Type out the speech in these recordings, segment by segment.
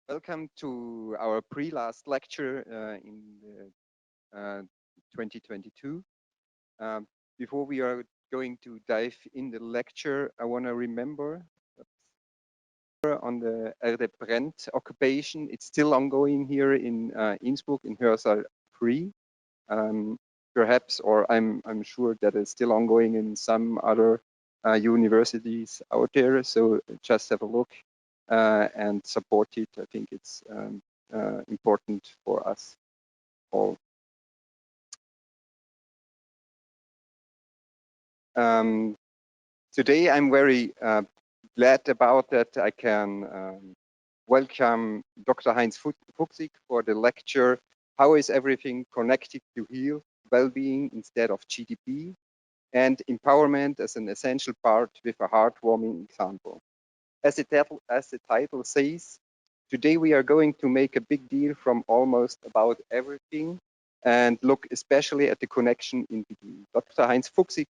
Welcome to our pre-last lecture in 2022. Before we are going to dive in the lecture, I want to remember on the Referent occupation. It's still ongoing here in Innsbruck in Hörsaal 3. Perhaps, or I'm sure that it's still ongoing in some other universities out there. So just have a look and support it. I think it's important for us all. Today I'm very glad about that I can welcome Dr. Heinz Fuchsig for the lecture, How is Everything Connected to Heal, Wellbeing instead of GDP, and Empowerment as an Essential Part with a Heartwarming Example. As the title says, today we are going to make a big deal from almost about everything and look especially at the connection in between. Dr. Heinz Fuchsig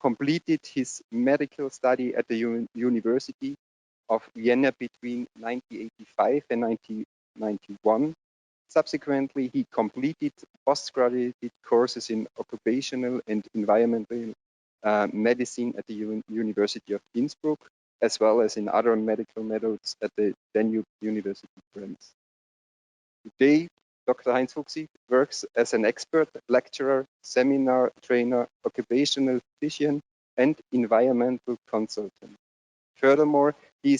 completed his medical study at the University of Vienna between 1985 and 1991. Subsequently, he completed postgraduate courses in occupational and environmental medicine at the University of Innsbruck, as well as in other medical methods at the Danube University premise. Today, Dr. Heinz Fuchsig works as an expert, lecturer, seminar trainer, occupational physician, and environmental consultant. Furthermore, he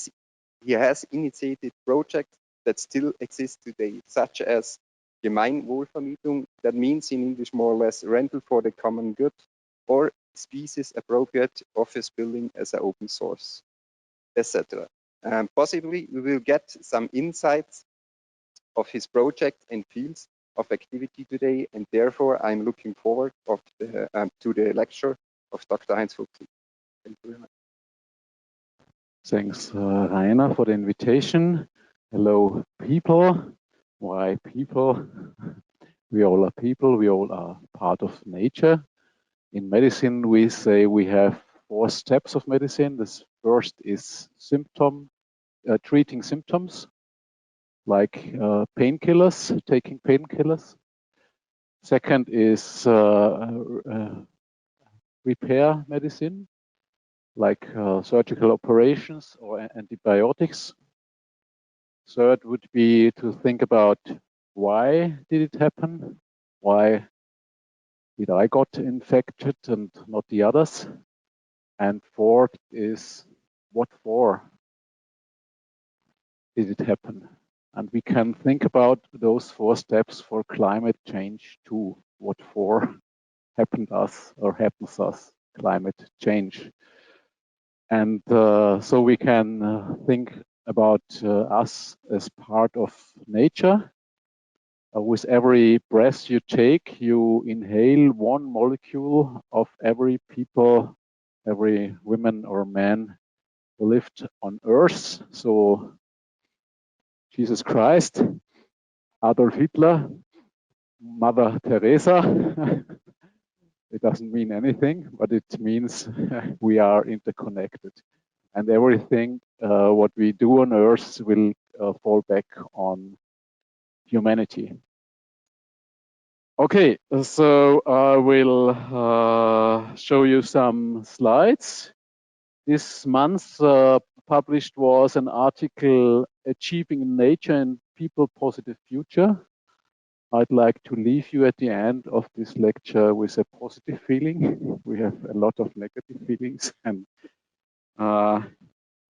has initiated projects that still exist today, such as Gemeinwohlvermietung, that means in English more or less rental for the common good, or species-appropriate office building as an open source, etc. Possibly we will get some insights of his project and fields of activity today, and therefore I'm looking forward to the lecture of Dr. Heinz Fuchsig. Thank you very much. Thanks, Rainer, for the invitation. Hello, people. Why people? We all are people. We all are part of nature. In medicine, we say we have 4 steps of medicine. The first is treating symptoms, like painkillers, taking painkillers. Second is repair medicine, like surgical operations or antibiotics. Third would be to think about why did it happen? Why did I got infected and not the others? And fourth is what for did it happen? And we can think about those 4 steps for climate change too. What for happened us or happens us climate change? And so we can think about us as part of nature. With every breath you take, you inhale 1 molecule of every woman or man who lived on Earth. So Jesus Christ, Adolf Hitler, Mother Teresa. It doesn't mean anything, but it means we are interconnected. And everything what we do on Earth will fall back on humanity. Okay, so I will show you some slides. This month published was an article, Achieving Nature and People Positive Future. I'd like to leave you at the end of this lecture with a positive feeling. We have a lot of negative feelings, and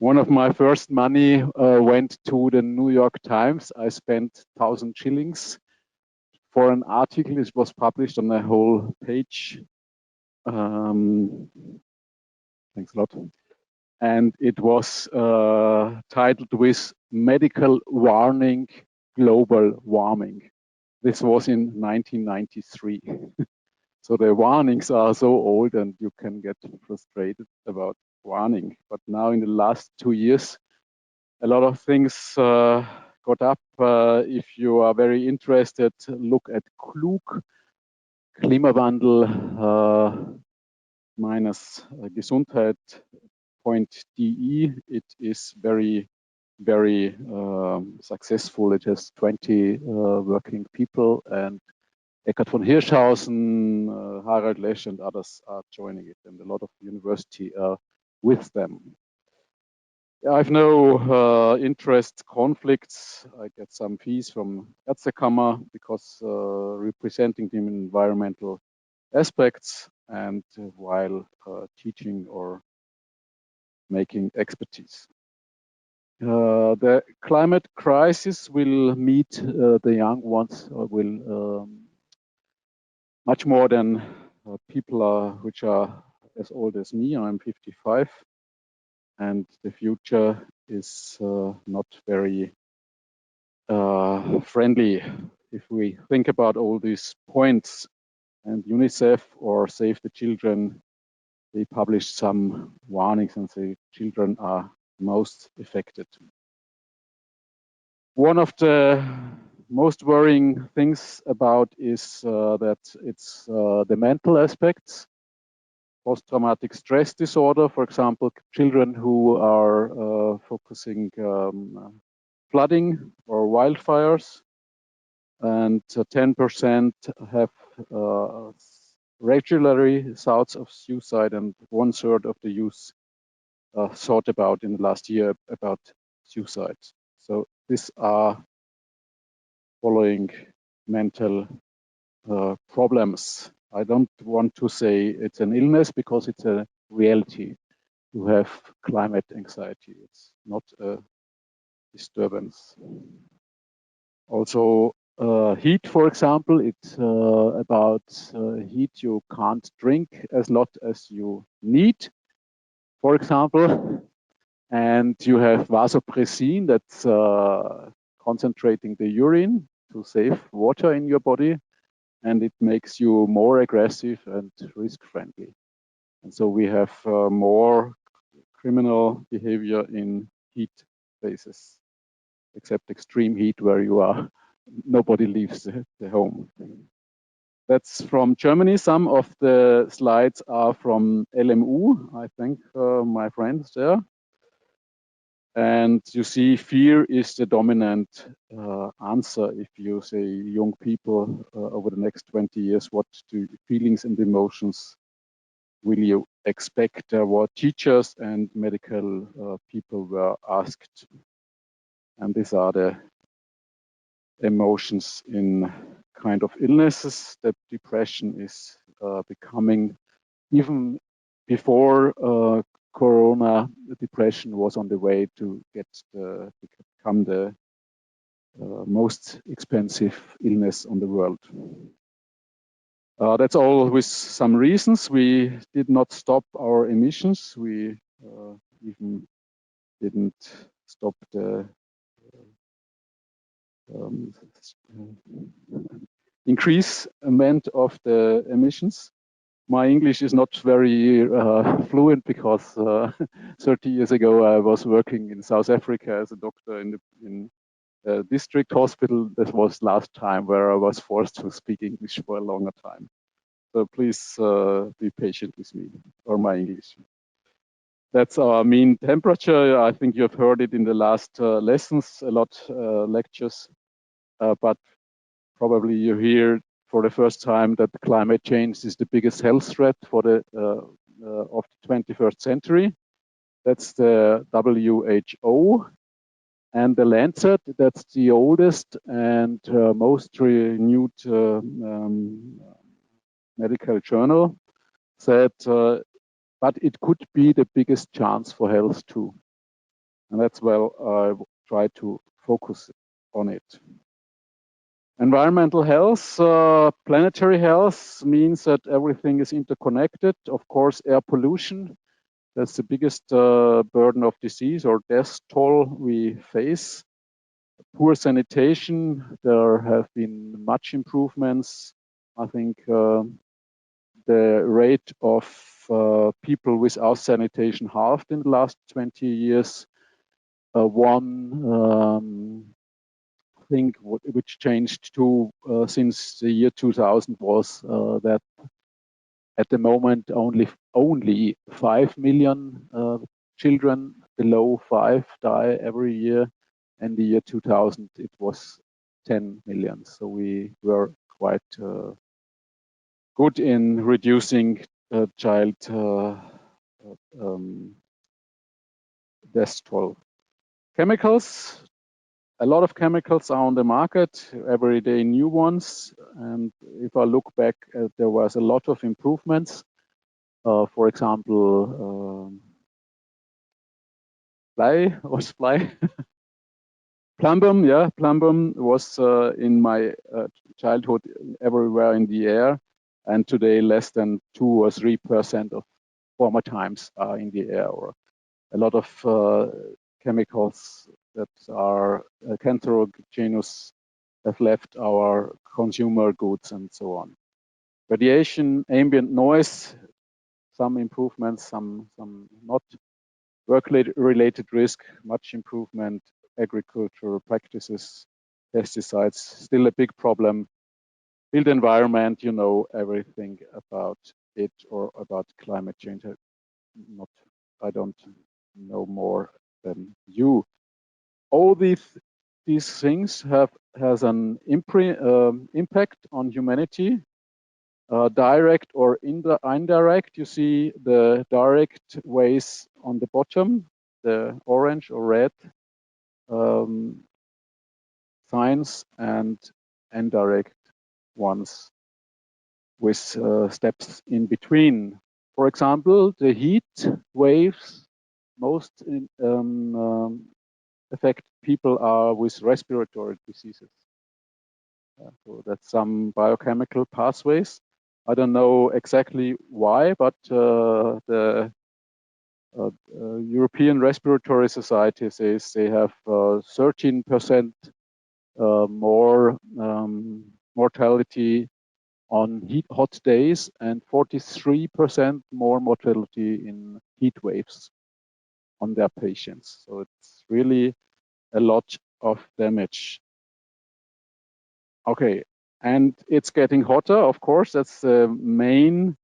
one of my first money went to the New York Times. I spent 1,000 shillings for an article. It was published on a whole page. Thanks a lot. And it was titled with Medical Warning, Global Warming. This was in 1993. So the warnings are so old and you can get frustrated about warning. But now in the last 2 years, a lot of things got up. If you are very interested, look at Klug, Klimawandel minus Gesundheit.de. It is very very successful. It has 20 working people, and Eckhard von Hirschhausen, Harald Lesch, and others are joining it, and a lot of university are with them. I have no interest conflicts. I get some fees from Ärztekammer because representing them in environmental aspects and while teaching or making expertise. The climate crisis will meet the young ones, will much more than people which are as old as me. I'm 55. And the future is not very friendly. If we think about all these points, and UNICEF or Save the Children, they published some warnings and say children are most affected. One of the most worrying things about is that it's the mental aspects. Post-traumatic stress disorder, for example, children who are focusing flooding or wildfires, and 10% have regularly thoughts of suicide, and 1/3 of the youth thought about in the last year about suicide. So these are following mental problems. I don't want to say it's an illness because it's a reality to have climate anxiety. It's not a disturbance. Also, heat, for example, it's about heat you can't drink as lot as you need, for example. And you have vasopressin that's concentrating the urine to save water in your body, and it makes you more aggressive and risk-friendly. And so we have more criminal behavior in heat phases, except extreme heat where you are, nobody leaves the home. That's from Germany. Some of the slides are from LMU. I thank my friends there. And you see, fear is the dominant answer. If you say young people over the next 20 years, what feelings and emotions will you expect? There were teachers and medical people were asked. And these are the emotions in kind of illnesses. That depression is becoming, even before Corona, depression was on the way to become the most expensive illness on the world. That's all with some reasons. We did not stop our emissions. We even didn't stop the increasement of the emissions. My English is not very fluent because 30 years ago I was working in South Africa as a doctor in a district hospital. That was last time where I was forced to speak English for a longer time. So please be patient with me or my English. That's our mean temperature. I think you have heard it in the last lessons, a lot lectures, but probably you hear for the first time that climate change is the biggest health threat for the of the 21st century. That's the WHO. And the Lancet, that's the oldest and most renewed medical journal, said, but it could be the biggest chance for health too. And that's why I try to focus on it. Environmental health, planetary health means that everything is interconnected. Of course, air pollution, that's the biggest burden of disease or death toll we face. Poor sanitation, there have been much improvements. I think the rate of people without sanitation halved in the last 20 years. One thing which changed too since the year 2000 was that at the moment only 5 million children below 5 die every year. and the year 2000 it was 10 million. So we were quite good in reducing child death toll. Chemicals, a lot of chemicals are on the market, every day new ones. And if I look back, there was a lot of improvements. For example, fly? Plumbum, yeah, plumbum was in my childhood everywhere in the air, and today less than 2 or 3% of former times are in the air. Or a lot of chemicals that are cancerogenous have left our consumer goods and so on. Radiation, ambient noise, some improvements, some not. Work-related risk, much improvement. Agricultural practices, pesticides, still a big problem. Built environment, you know everything about it or about climate change. I don't know more than you. All these things has an impact on humanity, direct or indirect. You see the direct ways on the bottom, the orange or red signs, and indirect ones with steps in between. For example, the heat waves most affect people are with respiratory diseases. So that's some biochemical pathways. I don't know exactly why, but the European Respiratory Society says they have 13% more mortality on hot days and 43% more mortality in heat waves on their patients. So it's really a lot of damage. Okay, and it's getting hotter, of course. That's the main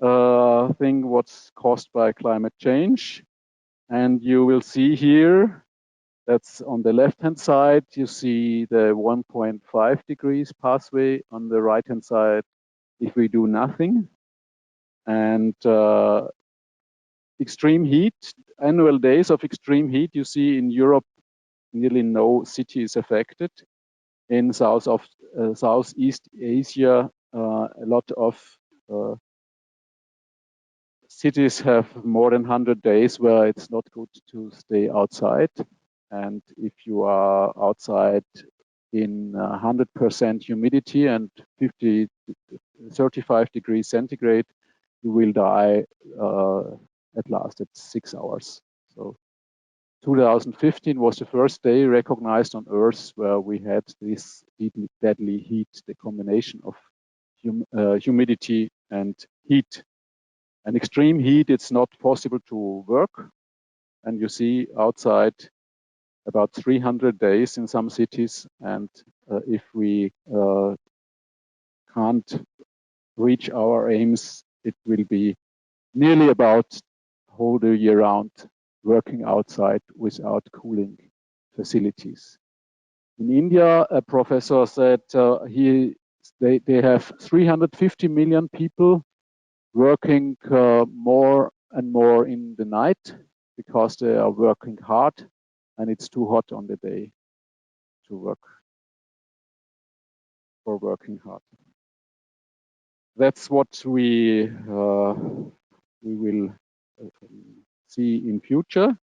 thing what's caused by climate change. And you will see here, that's on the left-hand side, you see the 1.5 degrees pathway. On the right-hand side, if we do nothing. And extreme heat, annual days of extreme heat, you see in Europe, nearly no city is affected. In Southeast Asia, a lot of cities have more than 100 days where it's not good to stay outside. And if you are outside in 100% humidity and 35 degrees centigrade, you will die at last at 6 hours. So 2015 was the first day recognized on Earth where we had this deadly heat, the combination of humidity and heat. And extreme heat, it's not possible to work. And you see outside about 300 days in some cities. And if we can't reach our aims, it will be nearly about whole the year round working outside without cooling facilities. In India, a professor said they have 350 million people working more and more in the night because they are working hard and it's too hot on the day to work for working hard. That's what we will see in future.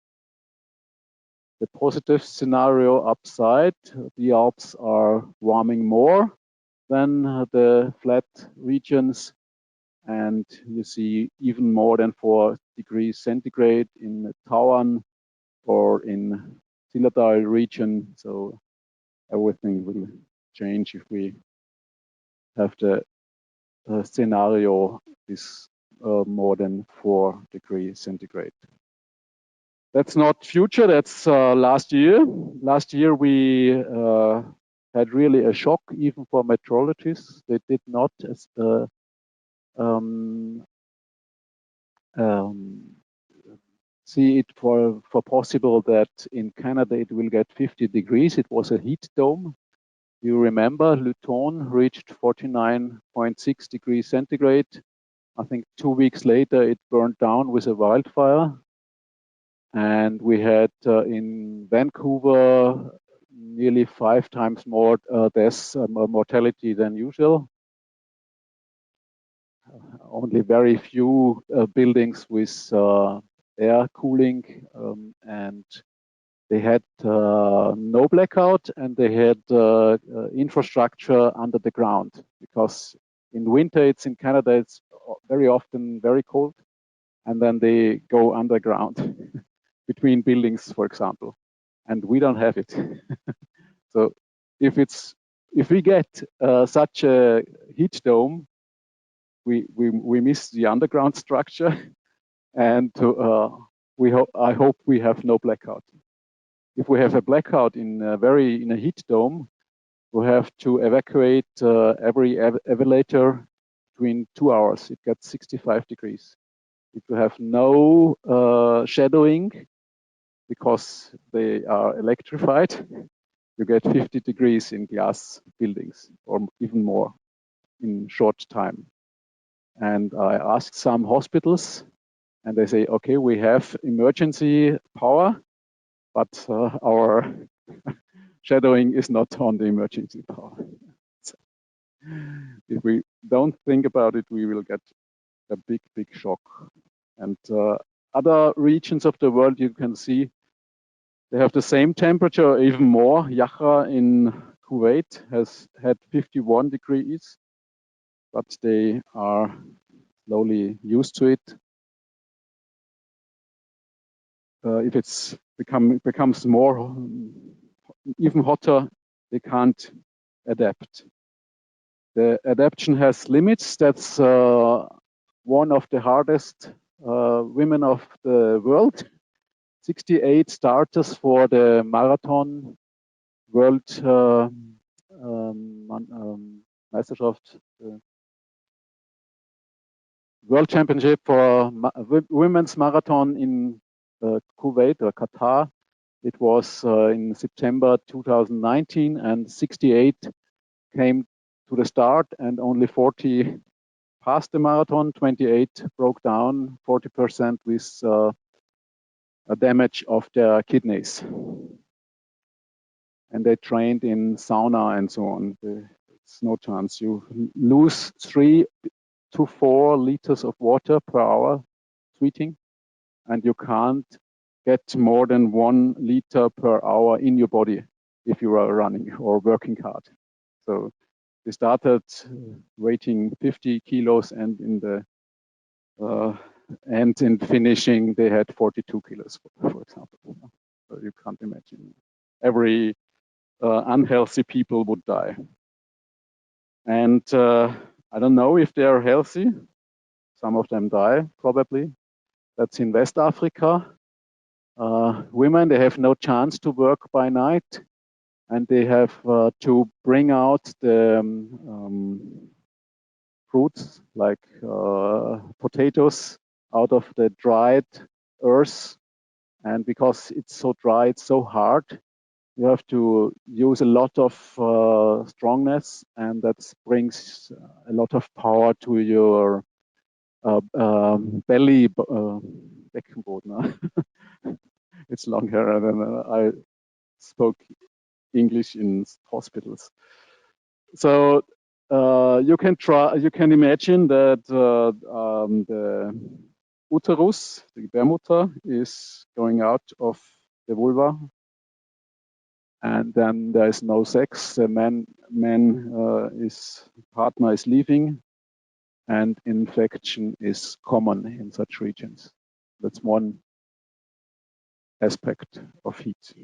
The positive scenario upside, the Alps are warming more than the flat regions. And you see even more than 4 degrees centigrade in Tawan or in Siladar region. So everything will change if we have the scenario is more than 4 degrees centigrade. That's not future, that's last year. Last year we had really a shock even for meteorologists. They did not see it for possible that in Canada it will get 50 degrees. It was a heat dome. You remember Luton reached 49.6 degrees centigrade. I think 2 weeks later it burned down with a wildfire. And we had in Vancouver nearly 5 times more deaths, mortality than usual. Only very few buildings with air cooling, and they had no blackout, and they had infrastructure under the ground, because in winter it's in Canada, it's very often very cold, and then they go underground between buildings, for example, and we don't have it. So if we get such a heat dome, we miss the underground structure, and I hope we have no blackout. If we have a blackout in a heat dome, we have to evacuate every elevator between 2 hours. It gets 65 degrees. If you have no shadowing, because they are electrified, you get 50 degrees in glass buildings, or even more in short time. And I asked some hospitals, and they say, okay, we have emergency power, but our shadowing is not on the emergency power. So if we don't think about it, we will get a big, big shock. And other regions of the world, you can see, they have the same temperature, even more. Yahra in Kuwait has had 51 degrees, but they are slowly used to it. If it's becomes more, even hotter, they can't adapt. The adaptation has limits. That's one of the hardest women of the world. 68 starters for the marathon world Meisterschaft, World Championship for women's marathon in Kuwait or Qatar. It was in September 2019, and 68 came to the start, and only 40 passed the marathon. 28 broke down, 40% with a damage of their kidneys. And they trained in sauna and so on. It's no chance. You lose 3 to 4 liters of water per hour sweating, and you can't get more than 1 liter per hour in your body if you are running or working hard. So they started weighing 50 kilos, and in the and in finishing they had 42 kilos, for example. So you can't imagine. Every unhealthy people would die. And I don't know if they are healthy. Some of them die, probably. That's in West Africa. Women, they have no chance to work by night, and they have to bring out the fruits like potatoes out of the dried earth. And because it's so dry, it's so hard, you have to use a lot of strongness, and that brings a lot of power to your belly, Beckenboden. It's longer than I spoke English in hospitals. So you can imagine that the uterus, the Gebärmutter, is going out of the vulva, and then there is no sex. The partner is leaving, and infection is common in such regions. That's one aspect of heat.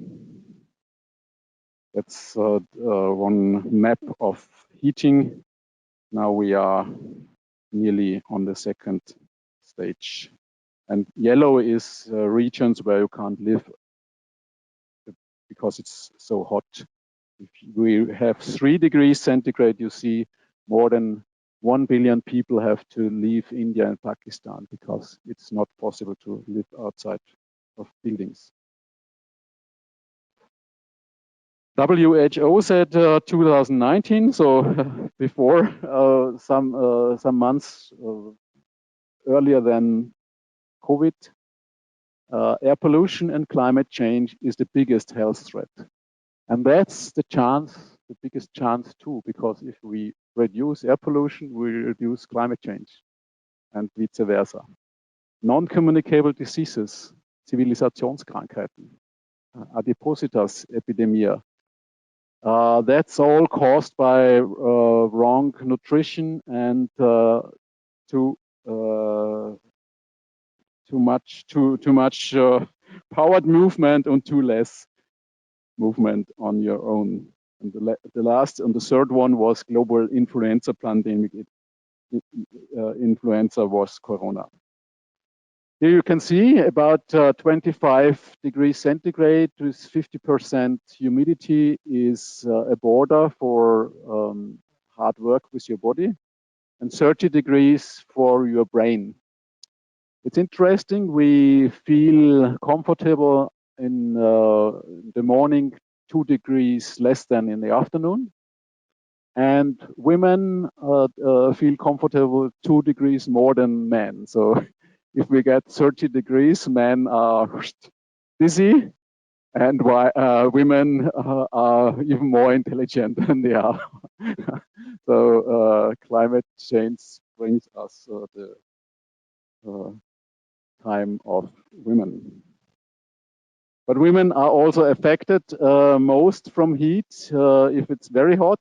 That's one map of heating. Now we are nearly on the second stage. And yellow is regions where you can't live because it's so hot. If we have 3 degrees centigrade, you see more than 1 billion people have to leave India and Pakistan because it's not possible to live outside of buildings. WHO said 2019, so before some months earlier than COVID, air pollution and climate change is the biggest health threat. And that's the chance, the biggest chance too, because if we reduce air pollution, we reduce climate change and vice versa. Non-communicable diseases, Zivilisationskrankheiten, Adipositas-Epidemie. That's all caused by wrong nutrition and too much powered movement and too less movement on your own. And the last and the third one was global influenza pandemic. Influenza was Corona. Here you can see about 25 degrees centigrade with 50% humidity is a border for hard work with your body, and 30 degrees for your brain. It's interesting, we feel comfortable in the morning 2 degrees less than in the afternoon. And women feel comfortable 2 degrees more than men. So if we get 30 degrees, men are dizzy, and women are even more intelligent than they are. So climate change brings us the time of women. But women are also affected most from heat. If it's very hot,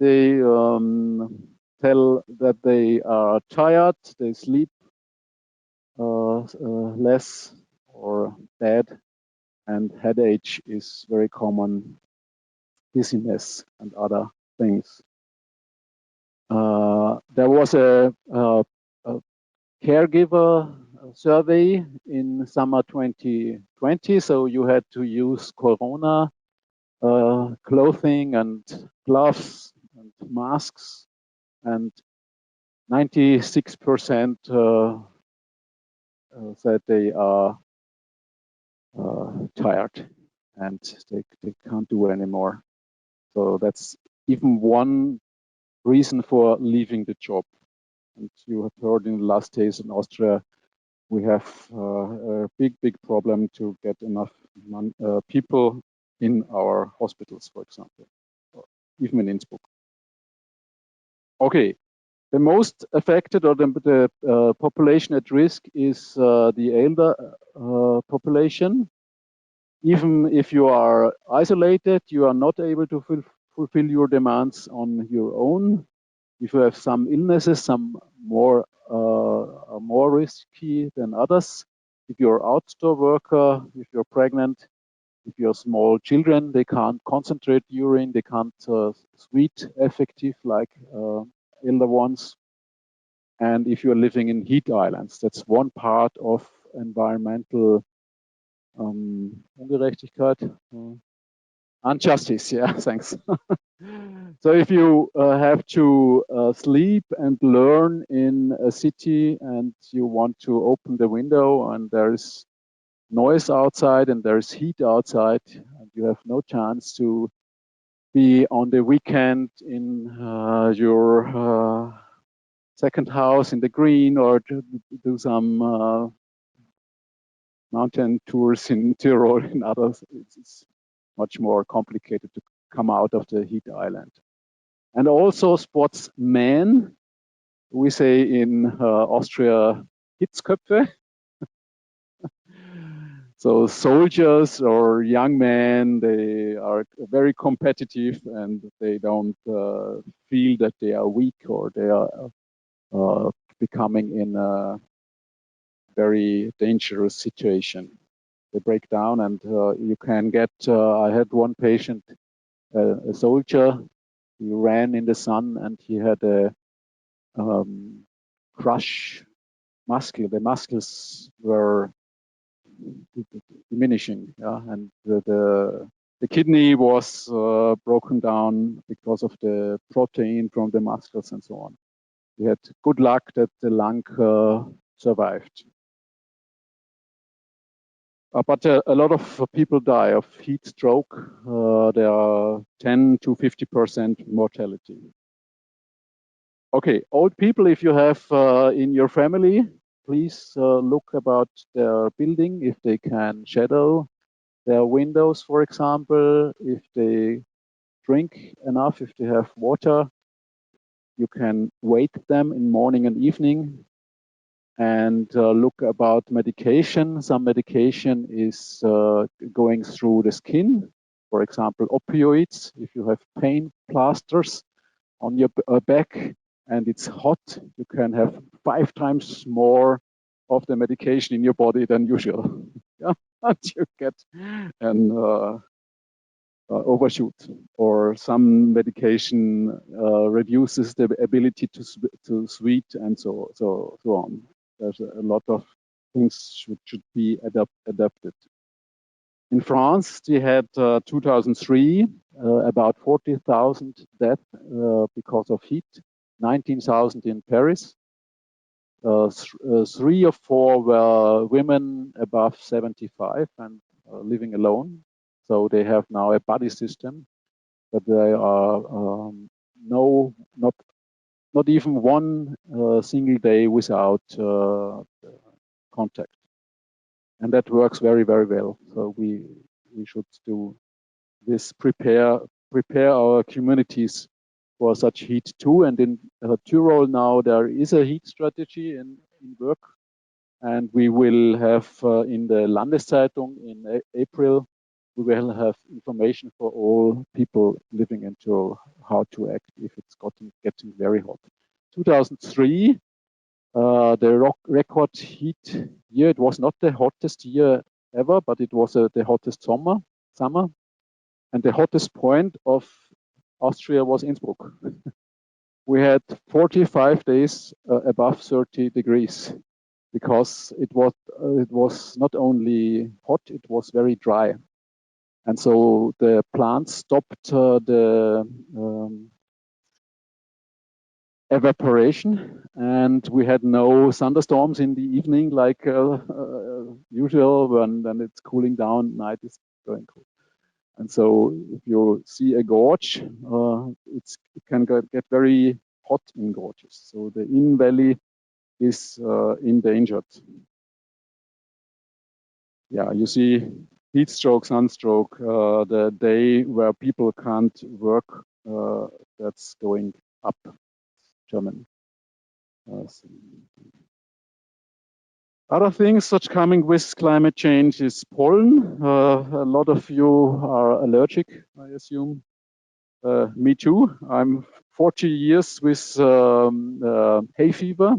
they tell that they are tired, they sleep less or bad, and headache is very common, dizziness and other things. There was a caregiver survey in summer 2020, so you had to use Corona clothing and gloves and masks, and 96% said they are tired and they can't do anymore. So that's even one reason for leaving the job. And you have heard in the last days in Austria, we have a big problem to get enough people in our hospitals, for example, or even in Innsbruck. Okay, the most affected or the population at risk is the elder population. Even if you are isolated, you are not able to fulfill your demands on your own. If you have some illnesses, some more risky than others. If you're an outdoor worker, if you're pregnant, if you're small children, they can't concentrate urine, they can't sweat effective like elder ones. And if you're living in heat islands, that's one part of environmental Ungerechtigkeit. Injustice, yeah, thanks. So if you have to sleep and learn in a city and you want to open the window and there's noise outside and there's heat outside, and you have no chance to be on the weekend in your second house in the green, or to do some mountain tours in Tyrol and others, it's much more complicated to come out of the heat island. And also sportsmen, we say in Austria, Hitzköpfe. So soldiers or young men, they are very competitive and they don't feel that they are weak or they are becoming in a very dangerous situation. They break down, and you can get, I had one patient, a soldier, he ran in the sun and he had a crush muscle. The muscles were diminishing, yeah? And the kidney was broken down because of the protein from the muscles and so on. We had good luck that the lung survived. But a lot of people die of heat stroke. There are 10 to 50% mortality. Okay, old people, if you have in your family, please look about their building, if they can shadow their windows, for example, if they drink enough, if they have water, you can wake them in morning and evening. And look about medication. Some medication is going through the skin, for example, opioids. If you have pain plasters on your back and it's hot, you can have 5 times more of the medication in your body than usual. Yeah, and you get an overshoot, or some medication reduces the ability to sweat and so on. There's a lot of things should be adapted. In France, we had 2003 about 40,000 deaths because of heat, 19,000 in Paris. 3 or 4 were women above 75 and living alone. So they have now a buddy system, but they are not even one single day without contact, and that works very, very well. So we should do this, prepare our communities for such heat too. And in Tyrol now there is a heat strategy in work, and we will have in the Landeszeitung in April, we will have information for all people living in Tyrol how to act if it's getting very hot. 2003, the record heat year. It was not the hottest year ever, but it was the hottest summer, and the hottest point of Austria was Innsbruck. We had 45 days above 30 degrees because it was not only hot, it was very dry. And so the plants stopped the evaporation, and we had no thunderstorms in the evening like usual when it's cooling down, night is going cool. And so if you see a gorge, it can get very hot in gorges. So the Inn Valley is endangered. Yeah, you see heat stroke, sunstroke, the day where people can't work, that's going up, Germany. Other things such coming with climate change is pollen. A lot of you are allergic, I assume. Me too. I'm 40 years with hay fever,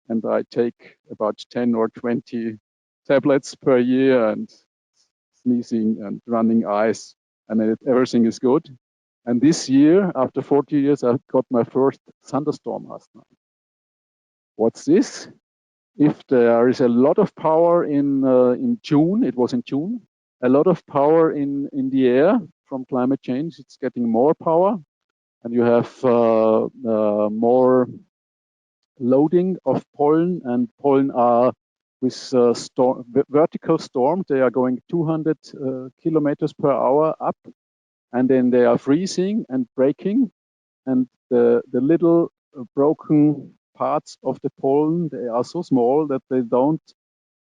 and I take about 10 or 20 tablets per year, and sneezing and running eyes, and everything is good. And this year, after 40 years, I got my first thunderstorm asthma. What's this? If there is a lot of power in June, it was in June, a lot of power in the air from climate change, it's getting more power, and you have more loading of pollen, and pollen are with vertical storm, they are going 200 kilometers per hour up, and then they are freezing and breaking, and the little broken parts of the pollen, they are so small that they don't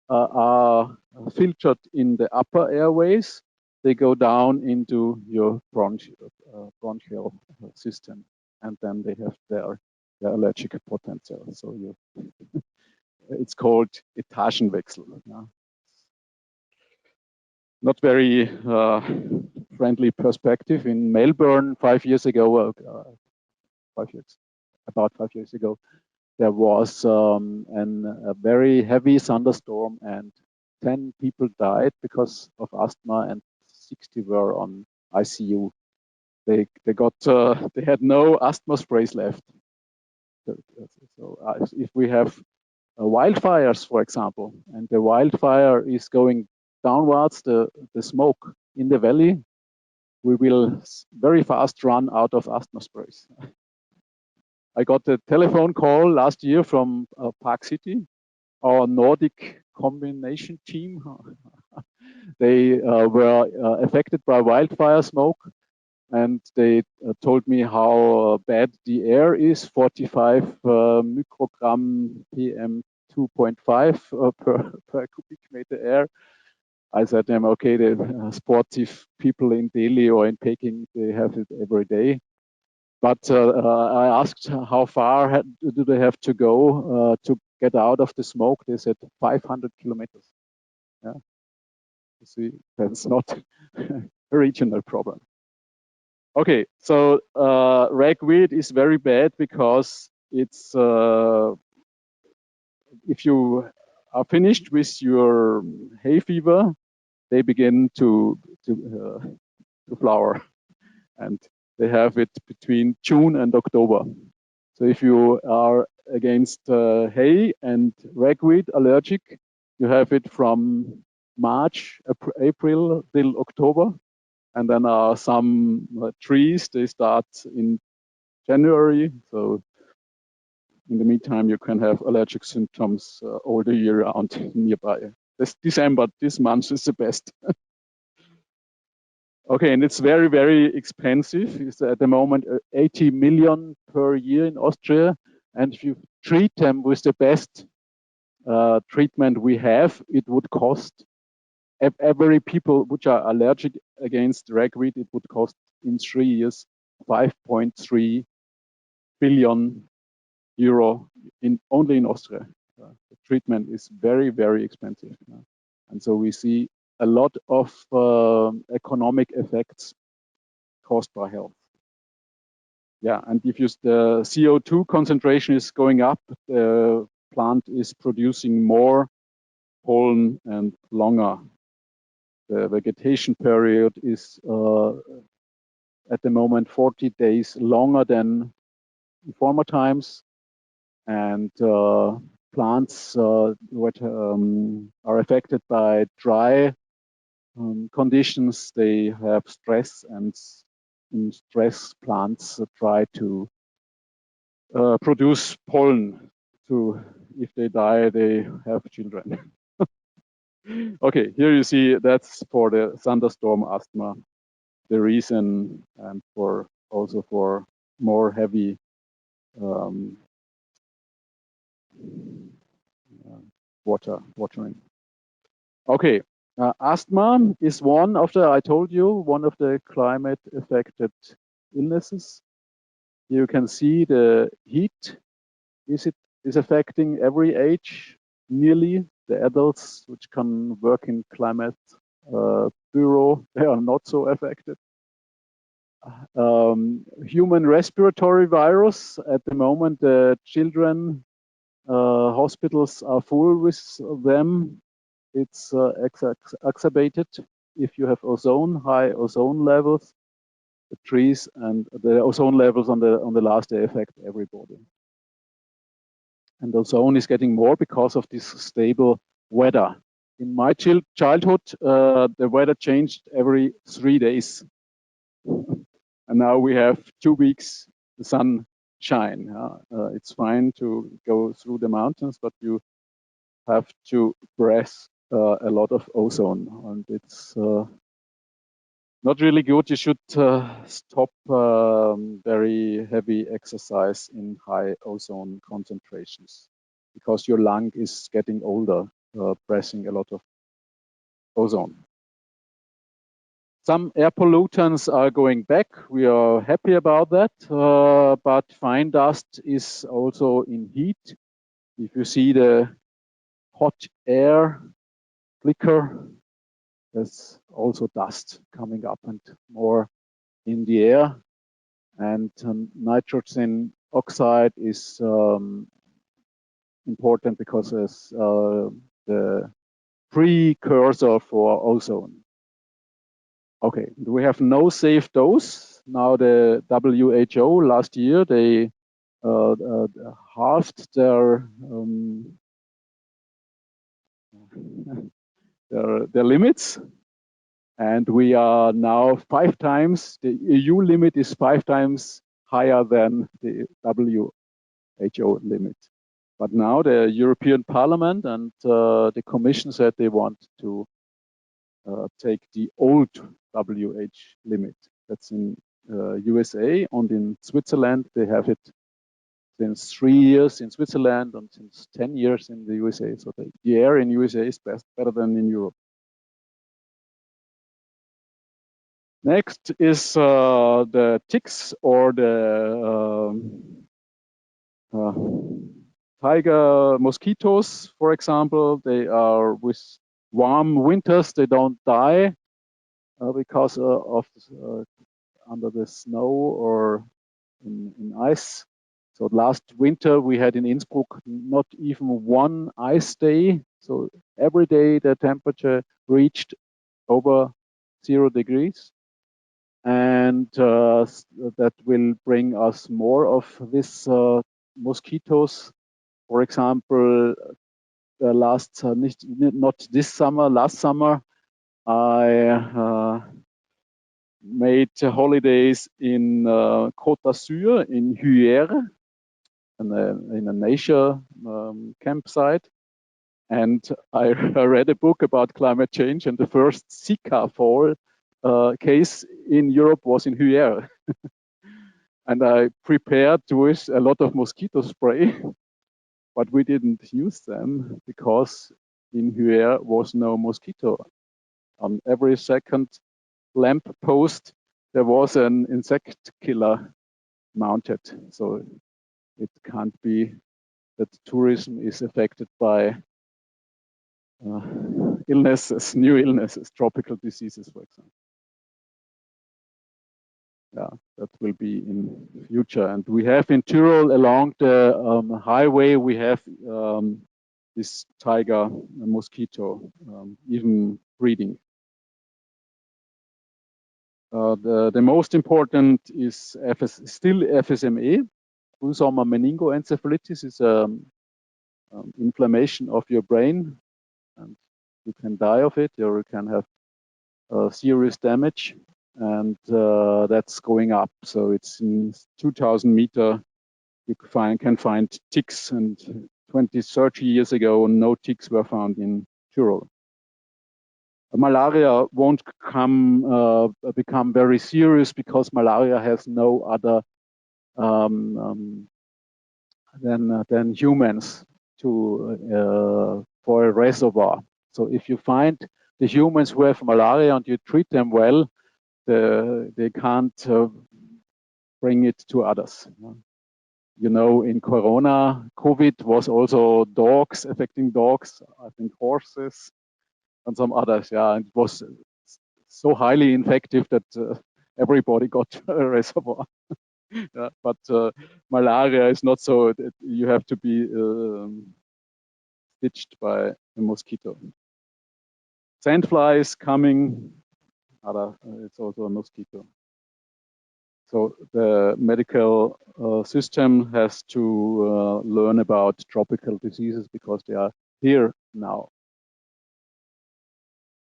are filtered in the upper airways. They go down into your bronchial system, and then they have their allergic potential. So it's called Etagenwechsel. Yeah. Not very friendly perspective. In Melbourne 5 years ago, about 5 years ago, there was a very heavy thunderstorm, and 10 people died because of asthma, and 60 were on ICU. They had no asthma sprays left. So if we have wildfires, for example, and the wildfire is going downwards, the smoke in the valley, we will very fast run out of asthma sprays. I got a telephone call last year from Park City, our Nordic combination team. They were affected by wildfire smoke, and they told me how bad the air is, 45 microgram PM 2.5 per cubic meter air. I said to them, okay, the sportive people in Delhi or in Peking, they have it every day. But I asked how far do they have to go to get out of the smoke. They said 500 kilometers. Yeah. You see, that's not a regional problem. Okay, so ragweed is very bad because it's if you are finished with your hay fever, they begin to flower, and they have it between June and October. So if you are against hay and ragweed allergic, you have it from March, April till October. And then some trees, they start in January. So in the meantime, you can have allergic symptoms all the year round nearby. This December, this month is the best. Okay, and it's very, very expensive. It's at the moment 80 million per year in Austria. And if you treat them with the best treatment we have, it would cost every people which are allergic against ragweed, it would cost in 3 years 5.3 billion euro only in Austria. The treatment is very, very expensive. And so we see a lot of economic effects caused by health. Yeah, and if the CO2 concentration is going up, the plant is producing more pollen and longer. The vegetation period is at the moment 40 days longer than in former times, and plants what are affected by dry conditions, they have stress, and in stress plants try to produce pollen to, if they die, they have children. Okay, here you see that's for the thunderstorm asthma, the reason, and for also for more heavy watering. Okay, asthma is one of the, I told you, one of the climate affected illnesses. You can see the heat is affecting every age, nearly. The adults which can work in climate bureau, they are not so affected. Human respiratory virus, at the moment, the children hospitals are full with them. It's exacerbated if you have high ozone levels. The trees and the ozone levels on the last day affect everybody. And ozone is getting more because of this stable weather. In my childhood, the weather changed every 3 days. And now we have 2 weeks, the sun shine. It's fine to go through the mountains, but you have to breathe a lot of ozone, and it's not really good. You should stop very heavy exercise in high ozone concentrations, because your lung is getting older, breathing a lot of ozone. Some air pollutants are going back. We are happy about that, but fine dust is also in heat. If you see the hot air flicker, there's also dust coming up and more in the air. And nitrogen oxide is important because it's the precursor for ozone. Okay, we have no safe dose. Now the WHO last year, they halved their limits, and we are now 5 times, the EU limit is 5 times higher than the WHO limit. But now the European Parliament and the Commission said they want to take the old WH limit. That's in USA, and in Switzerland they have it since 3 years in Switzerland and since 10 years in the USA. So the air in USA is better than in Europe. Next is the ticks or the tiger mosquitoes, for example. They are with warm winters, they don't die because of under the snow or in ice. So last winter we had in Innsbruck not even one ice day. So every day the temperature reached over 0 degrees. And that will bring us more of these mosquitoes. For example, not this summer, last summer, I made holidays in Côte d'Azur in Hyères, in a nature campsite. And I read a book about climate change, and the first Zika fall case in Europe was in Hyères. And I prepared with a lot of mosquito spray, but we didn't use them because in Hyères was no mosquito. On every second lamp post, there was an insect killer mounted. So it can't be that tourism is affected by illnesses, new illnesses, tropical diseases, for example. Yeah, that will be in the future. And we have in Tyrol along the highway, we have this tiger mosquito, even breeding. The most important is still FSME. Frühsommer Meningoencephalomyelitis is inflammation of your brain, and you can die of it, or you can have serious damage, and that's going up. So it's in 2,000 meters. You can find ticks, and 20, 30 years ago, no ticks were found in Tyrol. Malaria won't become very serious because malaria has no other than humans for a reservoir. So if you find the humans who have malaria and you treat them well, they can't bring it to others. You know, in Corona, COVID was also dogs, affecting dogs, I think horses and some others. Yeah, and it was so highly infective that everybody got a reservoir. Yeah, but malaria is not so. You have to be stitched by a mosquito. Sandfly is coming. It's also a mosquito. So the medical system has to learn about tropical diseases because they are here now.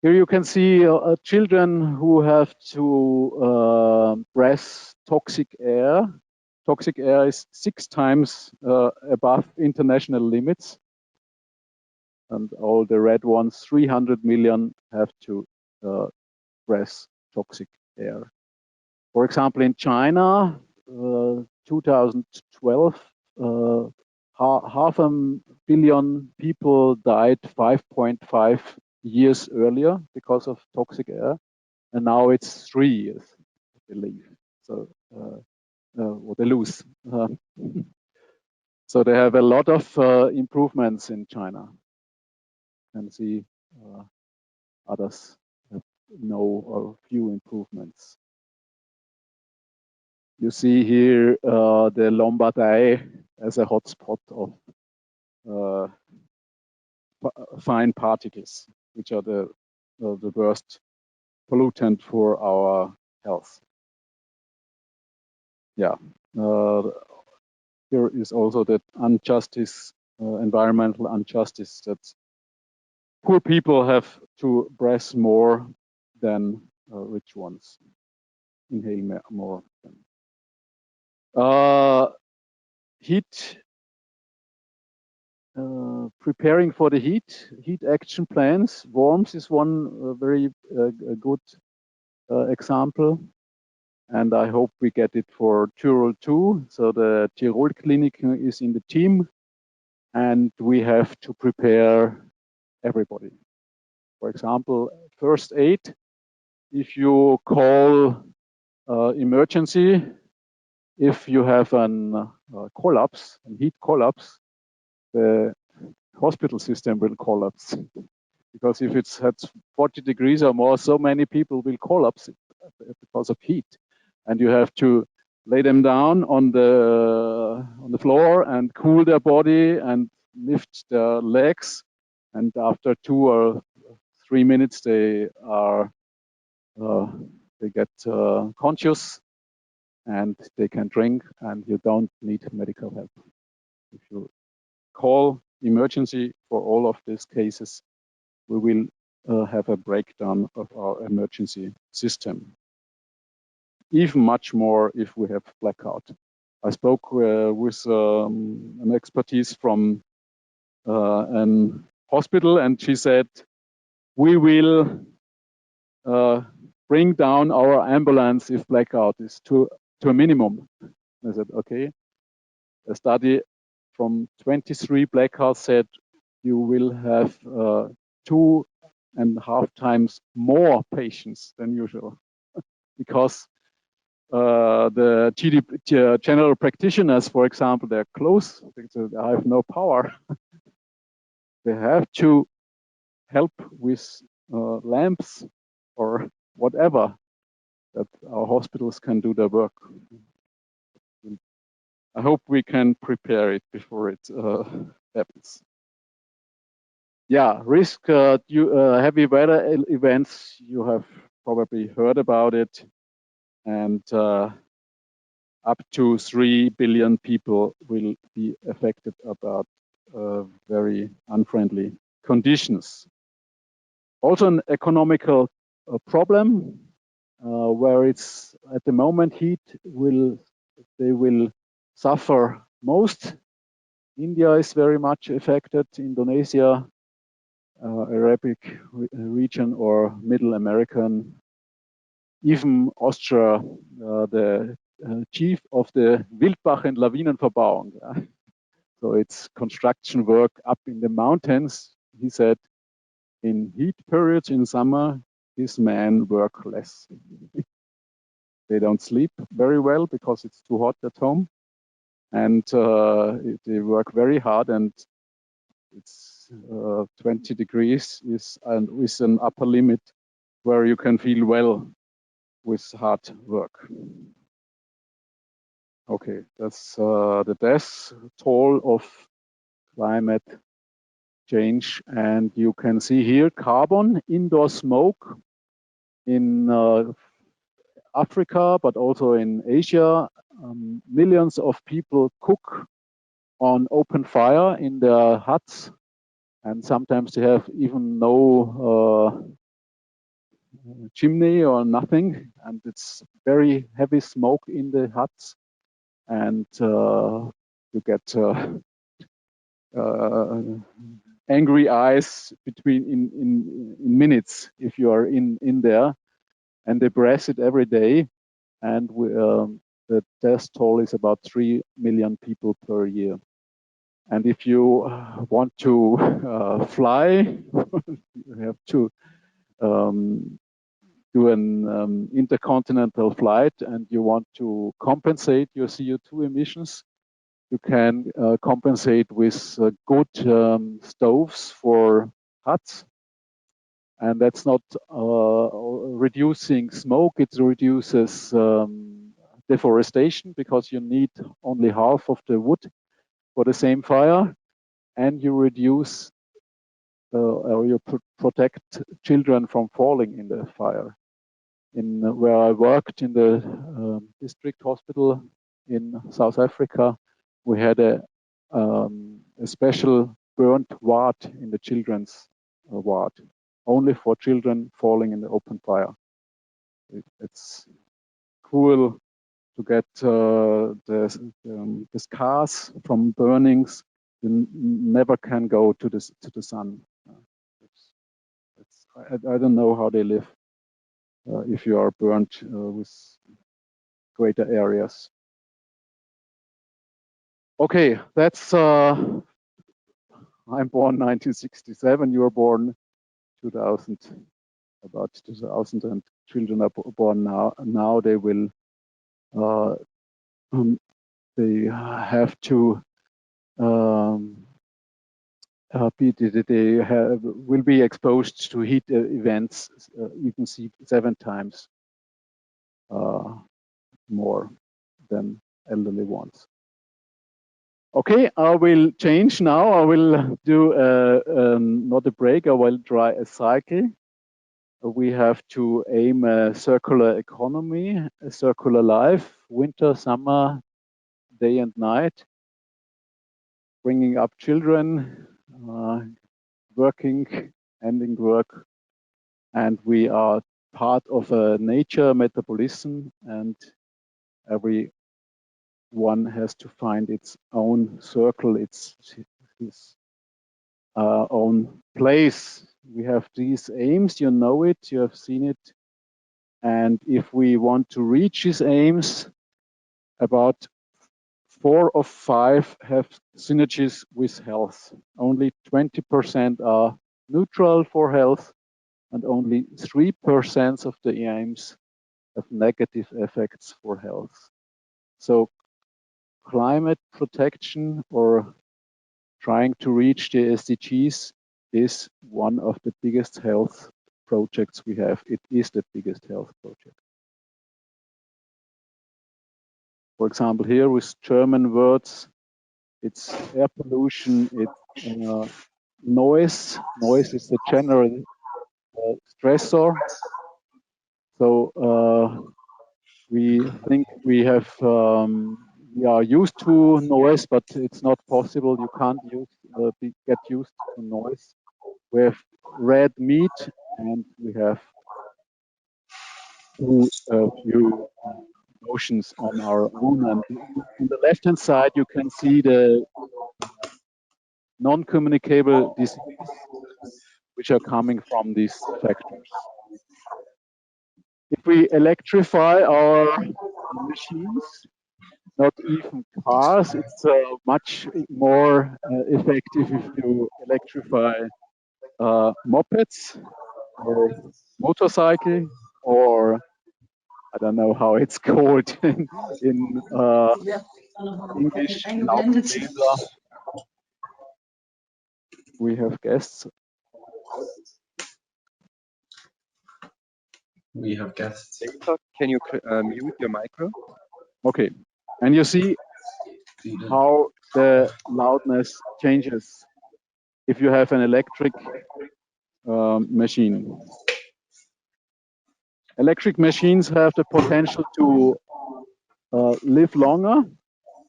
Here you can see children who have to breathe toxic air. Toxic air is 6 times above international limits. And all the red ones, 300 million, have to breathe toxic air. For example, in China, 2012, half a billion people died 5.5 years earlier because of toxic air, and now it's 3 years, I believe. So what they lose. So they have a lot of improvements in China. You can see others have no or few improvements. You see here the Lombardei as a hotspot of fine particles, which are the worst pollutant for our health. Yeah. Here is also that injustice, environmental injustice, that poor people have to breathe more than rich ones, inhale more. Heat preparing for the heat action plans. Worms is one very good example. And I hope we get it for Tyrol too. So the Tyrol Clinic is in the team, and we have to prepare everybody. For example, first aid, if you call emergency, if you have a collapse, a heat collapse, the hospital system will collapse. Because if it's at 40 degrees or more, so many people will collapse because of heat. And you have to lay them down on the floor and cool their body and lift their legs. And after 2 or 3 minutes, they get conscious and they can drink, and you don't need medical help. If you call emergency for all of these cases, we will have a breakdown of our emergency system. Even much more if we have blackout. I spoke with an expertise from an hospital, and she said, we will bring down our ambulance if blackout is to a minimum. I said, okay. A study from 23 blackouts said you will have 2.5 times more patients than usual, because the general practitioners, for example, they're close, they have no power. They have to help with lamps or whatever, that our hospitals can do their work. I hope we can prepare it before it happens. Yeah, risk heavy weather events, you have probably heard about it. And up to 3 billion people will be affected about very unfriendly conditions. Also an economical problem where it's at the moment they will suffer most. India is very much affected, Indonesia, Arabic region or Middle American, even Austria, the chief of the Wildbach- and Lawinenverbauung. So it's construction work up in the mountains. He said in heat periods in summer, these men work less. They don't sleep very well because it's too hot at home. And they work very hard, and it's 20 degrees is an upper limit where you can feel well with hard work. Okay, that's the death toll of climate change. And you can see here carbon, indoor smoke in Africa, but also in Asia. Millions of people cook on open fire in their huts, and sometimes they have even no chimney or nothing, and it's very heavy smoke in the huts, and you get angry eyes in minutes if you are in there, and they press it every day, and the death toll is about 3 million people per year. And if you want to fly, you have to do an intercontinental flight, and you want to compensate your CO2 emissions, you can compensate with good stoves for huts. And that's not reducing smoke, it reduces deforestation, because you need only half of the wood for the same fire, and you reduce or you protect children from falling in the fire. In where I worked in the district hospital in South Africa, we had a special burnt ward in the children's ward, only for children falling in the open fire. It's cruel to get the scars from burnings you never can go to the sun. I don't know how they live if you are burnt with greater areas. Okay, that's I'm born 1967. You were born 2000, about 2000, and children are born now. Now they will they have to will be exposed to heat events. You can see 7 times more than elderly ones. Okay, I will change now. I will do not a break. I will try a cycle. We have to aim a circular economy, a circular life, winter, summer, day and night, bringing up children, working, ending work, and we are part of a nature metabolism, and every one has to find its own circle, its own place. We have these aims, you know it, you have seen it. And if we want to reach these aims, about 4 of 5 have synergies with health. Only 20% are neutral for health, and only 3% of the aims have negative effects for health. So climate protection or trying to reach the SDGs is one of the biggest health projects we have. It is the biggest health project. For example, here with German words, it's air pollution, it's noise. Noise is the general stressor. So we think we have we are used to noise, but it's not possible. You can't get used to noise. We have red meat, and we have few emotions on our own. And on the left-hand side, you can see the non-communicable diseases which are coming from these factors. If we electrify our machines, not even cars, it's much more effective if you electrify mopeds or motorcycle, or I don't know how it's called in English. Laubbläser. We have guests. We have guests. Can you mute your micro? Okay, and you see how the loudness changes if you have an electric machine. Electric machines have the potential to live longer.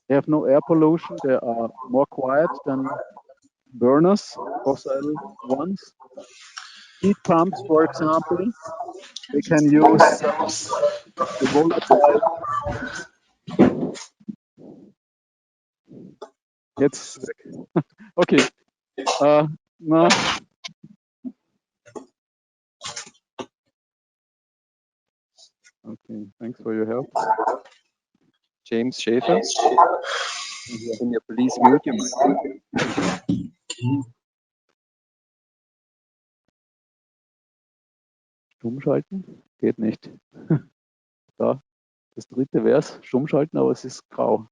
They have no air pollution. They are more quiet than burners, fossil ones. Heat pumps, for example, they can use the volatile. Jetzt. Okay. No. Okay, thanks for your help. James Schäfer, can you please mute your mic? Stummschalten? Geht nicht. Da, das dritte wäre es, stummschalten, aber es ist grau.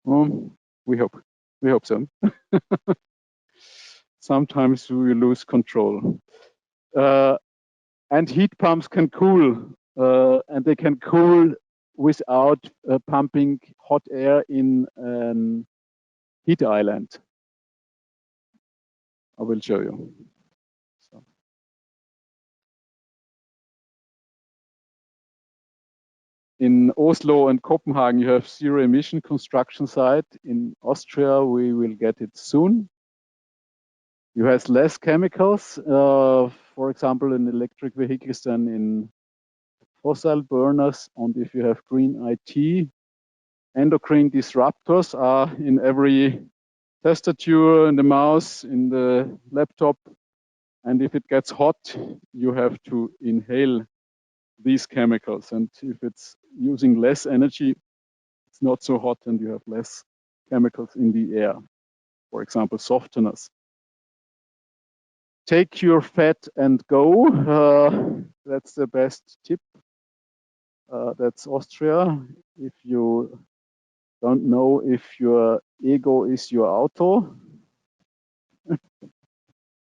We hope so. Sometimes we lose control. And heat pumps can cool, and they can cool without pumping hot air in a heat island. I will show you. So. In Oslo and Copenhagen, you have zero emission construction site. In Austria, we will get it soon. You have less chemicals, for example, in electric vehicles than in fossil burners. And if you have green IT, endocrine disruptors are in every tastature, in the mouse, in the laptop. And if it gets hot, you have to inhale these chemicals. And if it's using less energy, it's not so hot and you have less chemicals in the air. For example, softeners. Take your fat and go. That's the best tip. That's Austria. If you don't know if your ego is your auto,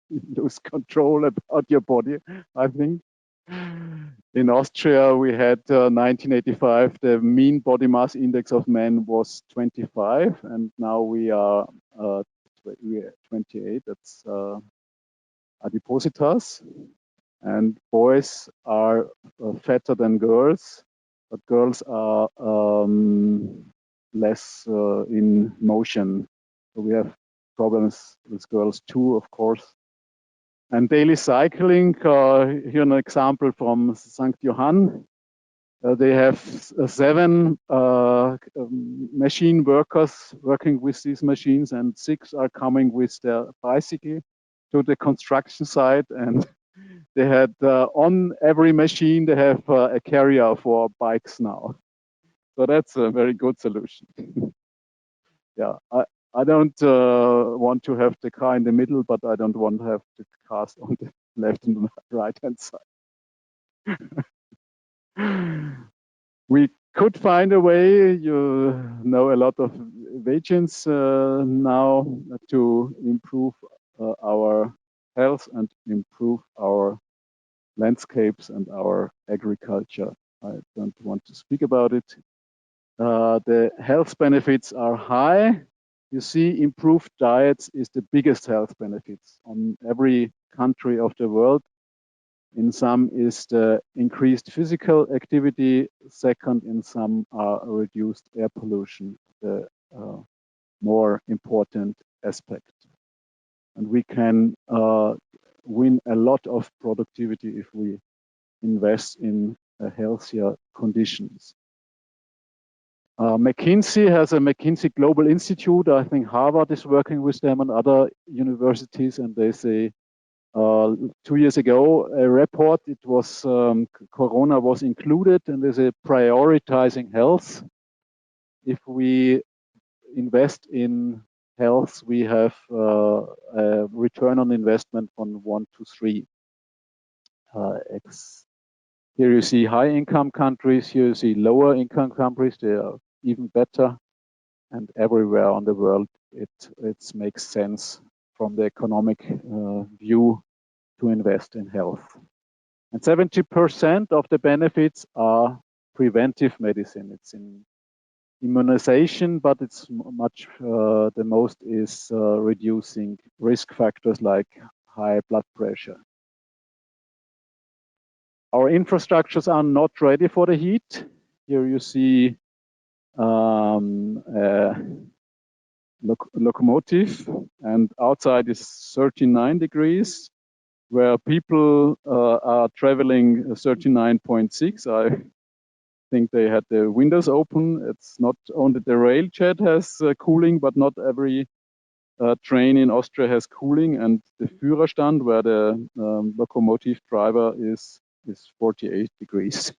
you lose control about your body, I think. In Austria, we had 1985, the mean body mass index of men was 25, and now we are 28. That's adipositas. And boys are fatter than girls, but girls are less in motion. So we have problems with girls too, of course. And daily cycling, here an example from St. Johann. They have 7 machine workers working with these machines, and 6 are coming with their bicycle to the construction site. And they had on every machine, they have a carrier for bikes now. So that's a very good solution. Yeah, I don't want to have the car in the middle, but I don't want to have the cars on the left and right hand side. We could find a way, you know, a lot of agents now to improve our health and improve our landscapes and our agriculture. I don't want to speak about it. The health benefits are high. You see, improved diets is the biggest health benefits on every country of the world. In some is the increased physical activity. Second, in some are reduced air pollution, the more important aspect. And we can win a lot of productivity if we invest in healthier conditions. McKinsey has a McKinsey Global Institute. I think Harvard is working with them and other universities, and they say 2 years ago, a report, it was Corona was included, and there's a prioritizing health. If we invest in health, we have a return on investment from 1 to 3 X. Here you see high income countries, here you see lower income countries, they are even better. And everywhere on the world, it makes sense from the economic view to invest in health. And 70% of the benefits are preventive medicine. It's in immunization, but it's much, the most is reducing risk factors like high blood pressure. Our infrastructures are not ready for the heat. Here you see locomotive, and outside is 39 degrees, where people are traveling 39.6. I think they had the windows open. It's not only the rail jet has cooling, but not every train in Austria has cooling, and the Führerstand, where the locomotive driver is 48 degrees.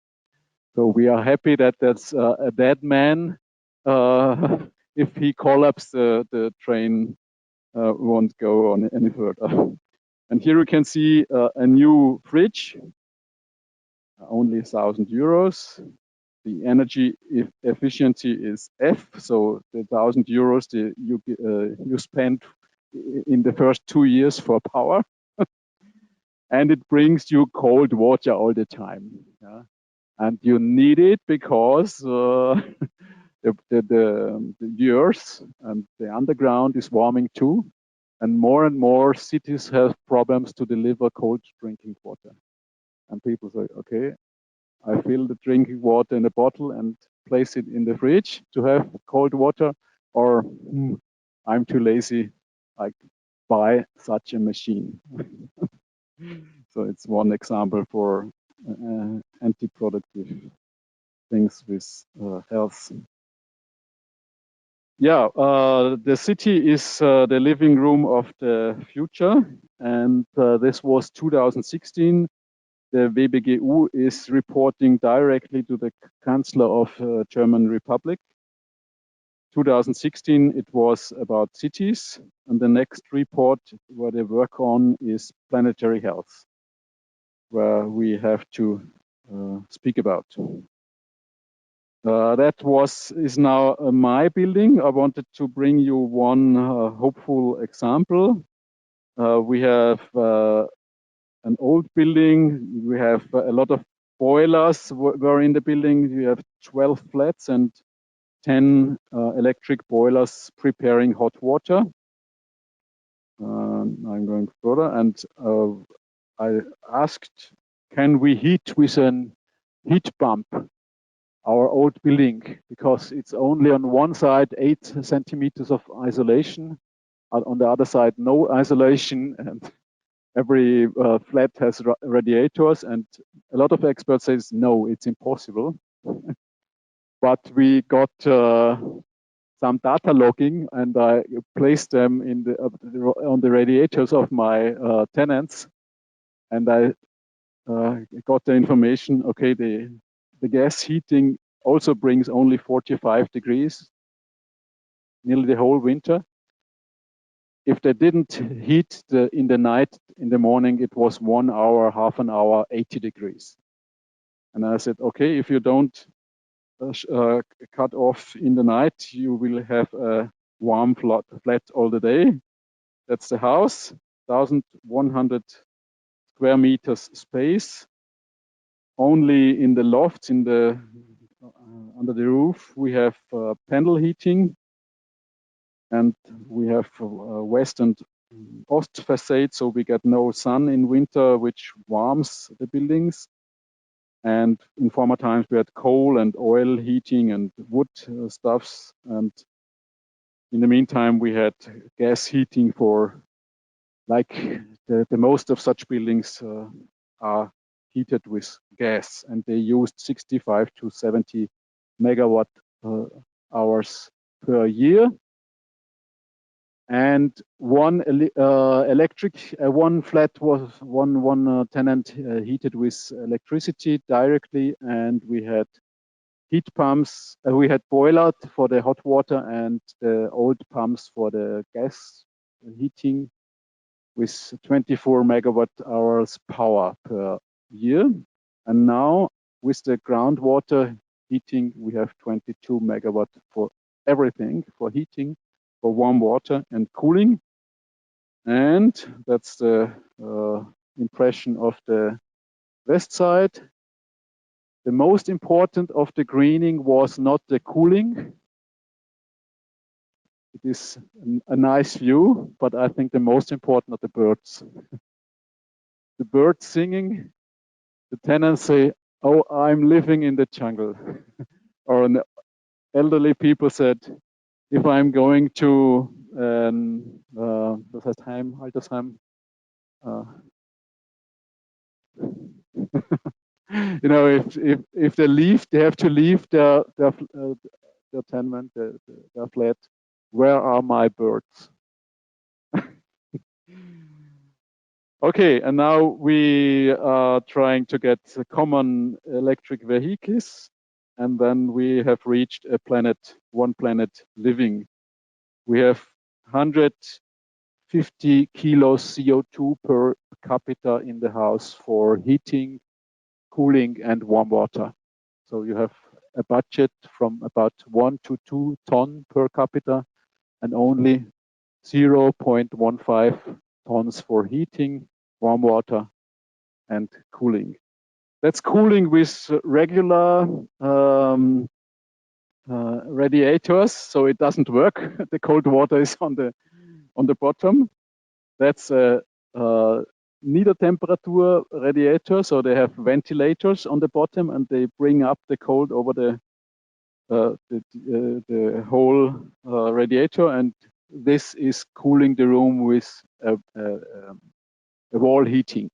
So we are happy that that's a dead man. If he collapses, the train won't go on any further. And here you can see a new fridge, only €1,000. The energy efficiency is F, so the €1,000 you spend in the first 2 years for power, and it brings you cold water all the time. Yeah? And you need it because the earth and the underground is warming too, and more cities have problems to deliver cold drinking water. And people say, okay, I fill the drinking water in a bottle and place it in the fridge to have cold water, or I'm too lazy, I buy such a machine. So it's one example for anti-productive things with health. Yeah, the city is the living room of the future, and this was 2016. The WBGU is reporting directly to the Chancellor of German Republic. 2016, it was about cities, and the next report where they work on is planetary health, where we have to speak about. That is now my building. I wanted to bring you one hopeful example. We have an old building. We have a lot of boilers were in the building. We have 12 flats and 10 electric boilers preparing hot water. I'm going further, and I asked, can we heat with an heat pump our old building, because it's only on one side 8 centimeters of isolation, on the other side no isolation, and every flat has radiators, and a lot of experts say no, it's impossible. But we got some data logging, and I placed them in on the radiators of my tenants, and I got the information. Okay, the gas heating also brings only 45 degrees, nearly the whole winter. If they didn't heat in the night, in the morning, it was 1 hour, half an hour, 80 degrees. And I said, okay, if you don't cut off in the night, you will have a warm flat all the day. That's the house, 1,100 square meters space. Only in the lofts, under the roof, we have panel heating, and we have west and ost facade, so we get no sun in winter, which warms the buildings. And in former times, we had coal and oil heating and wood stuffs. And in the meantime, we had gas heating for, like the most of such buildings are heated with gas, and they used 65 to 70 megawatt hours per year. And one flat was one tenant heated with electricity directly, and we had heat pumps. We had boiler for the hot water and the old pumps for the gas heating, with 24 megawatt hours power per year. And now with the groundwater heating, we have 22 megawatt for everything, for heating, for warm water and cooling. And that's the impression of the west side. The most important of the greening was not the cooling. It is a nice view, but I think the most important are the birds. The birds singing, the tenants say, oh, I'm living in the jungle. Or an elderly people said, if I'm going to das heißt Heim, Altersheim, you know, if they leave, they have to leave their tenement, their flat. Where are my birds? Okay, and now we are trying to get common electric vehicles, and then we have reached one planet living. We have 150 kilos CO2 per capita in the house for heating, cooling, and warm water. So you have a budget from about 1 to 2 ton per capita, and only 0.15 tons for heating, warm water, and cooling. That's cooling with regular radiators, so it doesn't work. The cold water is on the bottom. That's a Niedertemperatur radiator, so they have ventilators on the bottom, and they bring up the cold over the whole radiator, and this is cooling the room with a wall heating,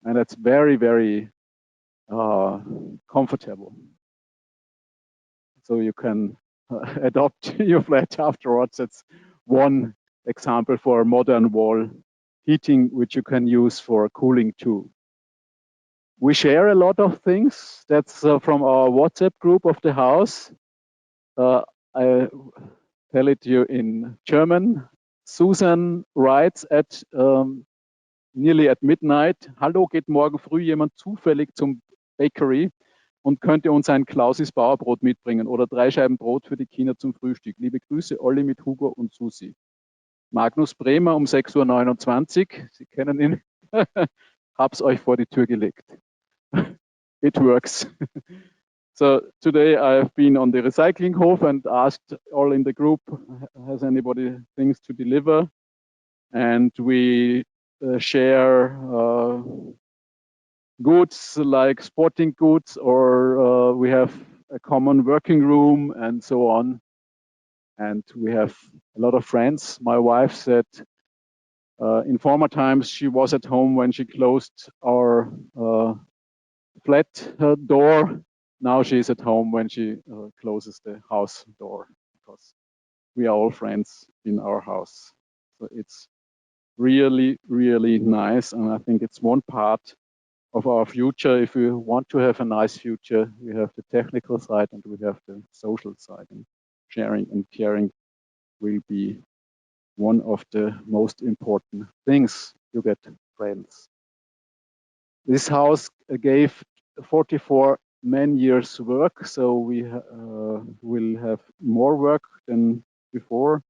and that's very, very comfortable. So you can adopt your flat afterwards. That's one example for modern wall heating, which you can use for cooling too. We share a lot of things. That's from our WhatsApp group of the house. I tell it to you in German. Susan writes at nearly at midnight, hallo, geht morgen früh jemand zufällig zum Bakery und könnte uns ein Klausis Bauerbrot mitbringen oder 3 Scheiben Brot für die Kinder zum Frühstück. Liebe Grüße, Olli mit Hugo und Susi. Magnus Bremer um 6:29 Uhr, Sie kennen ihn, hab's euch vor die Tür gelegt. It works. So today I've been on the recycling hof and asked all in the group, has anybody things to deliver? And we share goods like sporting goods, or we have a common working room and so on. And we have a lot of friends. My wife said in former times she was at home when she closed our flat door. Now she's at home when she closes the house door, because we are all friends in our house. So it's really, really nice. And I think it's one part of our future. If we want to have a nice future, we have the technical side and we have the social side. And sharing and caring will be one of the most important things. You get friends. This house gave 44 man-years work, so we will have more work than before.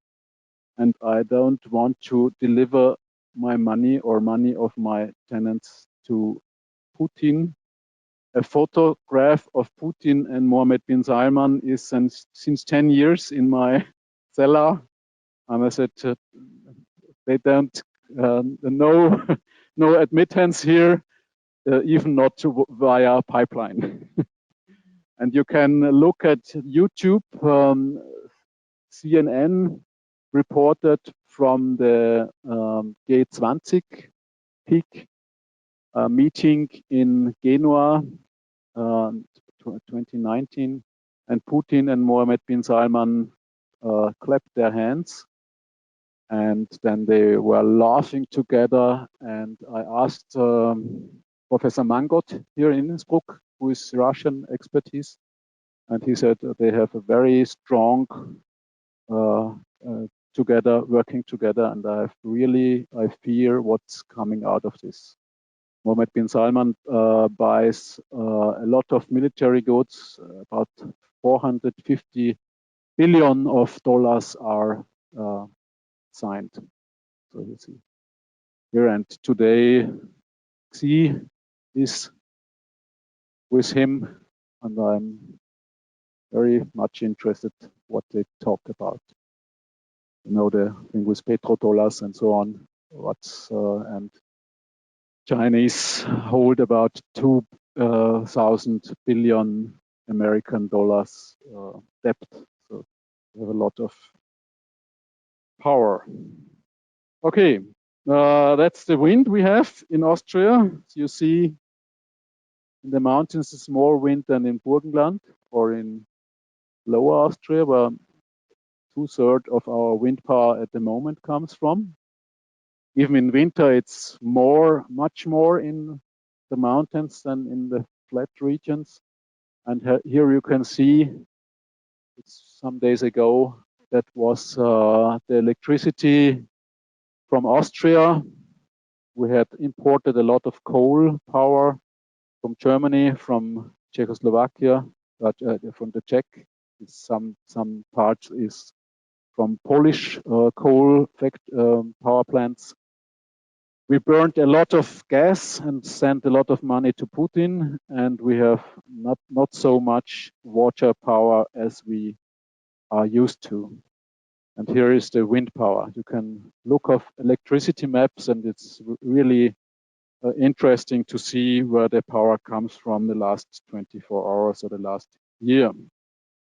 And I don't want to deliver my money or money of my tenants to Putin. A photograph of Putin and Mohammed bin Salman is since 10 years in my cellar. And I said, they don't no admittance here, even not via pipeline. And you can look at YouTube. CNN reported from the G20 peak meeting in Genua 2019, and Putin and Mohammed bin Salman clapped their hands, and then they were laughing together. And I asked Professor Mangot here in Innsbruck, who is Russian expertise, and he said they have a very strong working together, and I fear what's coming out of this. Mohammed bin Salman buys a lot of military goods, about $450 billion are signed. So you see here, and today Xi is with him, and I'm very much interested what they talk about. You know, the thing with petrodollars and so on. And Chinese hold about 2,000 billion American dollars debt. So we have a lot of power. Okay, that's the wind we have in Austria. So you see in the mountains it's more wind than in Burgenland or in Lower Austria, where 2/3 of our wind power at the moment comes from. Even in winter, it's much more in the mountains than in the flat regions. And here you can see, it's some days ago, that was the electricity from Austria. We had imported a lot of coal power from Germany, from Czechoslovakia, from the Czech. Some parts is from Polish coal power plants. We burned a lot of gas and sent a lot of money to Putin, and we have not so much water power as we are used to. And here is the wind power. You can look up electricity maps, and it's really interesting to see where the power comes from the last 24 hours or the last year.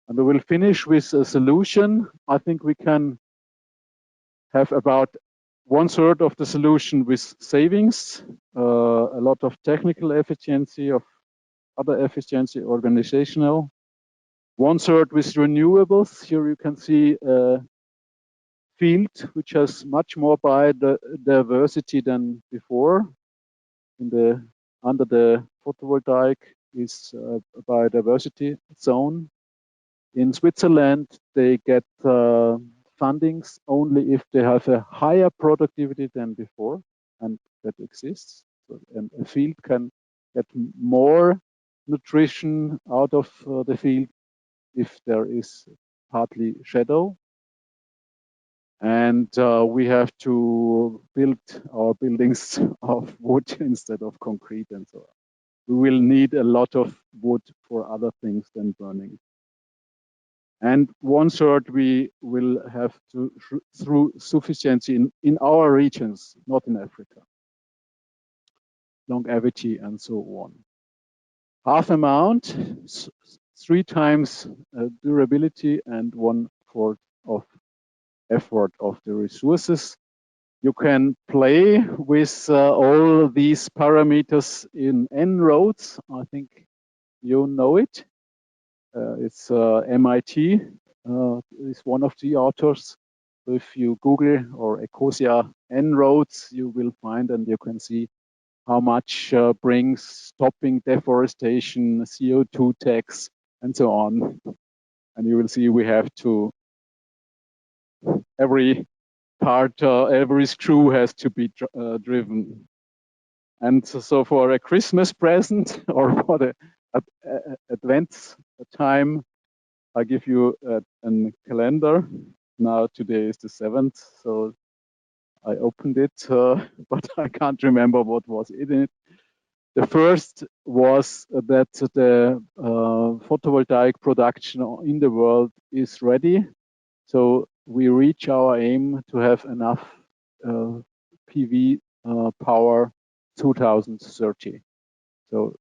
And we will finish with a solution. I think we can have about 1/3 of the solution with savings, a lot of technical efficiency, of other efficiency, organizational. 1/3 with renewables. Here you can see a field which has much more biodiversity than before. Under the photovoltaic is a biodiversity zone. In Switzerland, they get fundings only if they have a higher productivity than before, and that exists. So, and a field can get more nutrition out of the field if there is partly shadow. And we have to build our buildings of wood instead of concrete and so on. We will need a lot of wood for other things than burning. And 1/3 we will have to through sufficiency in our regions, not in Africa. Longevity and so on. Half amount, 3 times durability, and 1/4 of effort of the resources. You can play with all these parameters in En-ROADS. I think you know it. It's MIT is one of the authors. So if you Google or Ecosia En-ROADS, you will find and you can see how much brings stopping deforestation, CO2 tax, and so on. And you will see we have to, every part, every screw has to be driven. And so for a Christmas present or for the Advent time, I give you a calendar. Now today is the 7th, so I opened it, but I can't remember what was in it. The first was that the photovoltaic production in the world is ready. So we reach our aim to have enough PV power 2030. So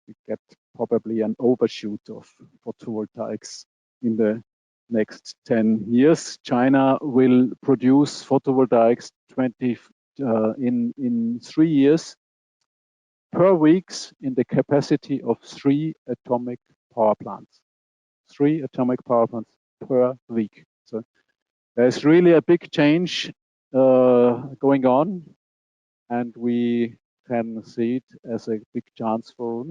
we get probably an overshoot of photovoltaics in the next 10 years. China will produce photovoltaics in 3 years per week in the capacity of 3 atomic power plants. 3 atomic power plants per week. So there's really a big change going on, and we can see it as a big chance for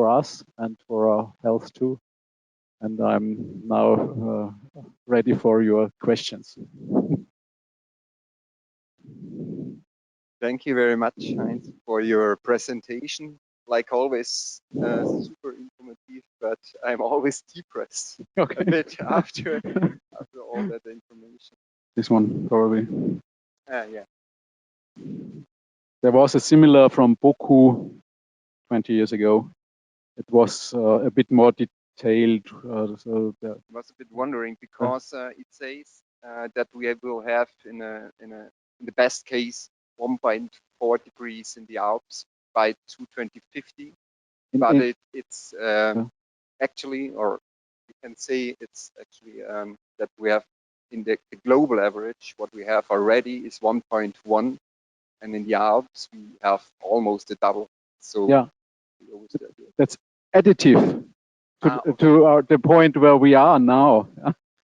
us and for our health too. And I'm now ready for your questions. Thank you very much, Heinz, for your presentation. Like always, super informative, but I'm always depressed a bit after all that information. This one, probably. Yeah. There was a similar from Boku 20 years ago. It was a bit more detailed. So I was a bit wondering because it says that we will have in the best case 1.4 degrees in the Alps by 2050, but it's actually, or you can say it's actually that we have in the global average, what we have already is 1.1, and in the Alps we have almost a double. So yeah, that's additive to the point where we are now.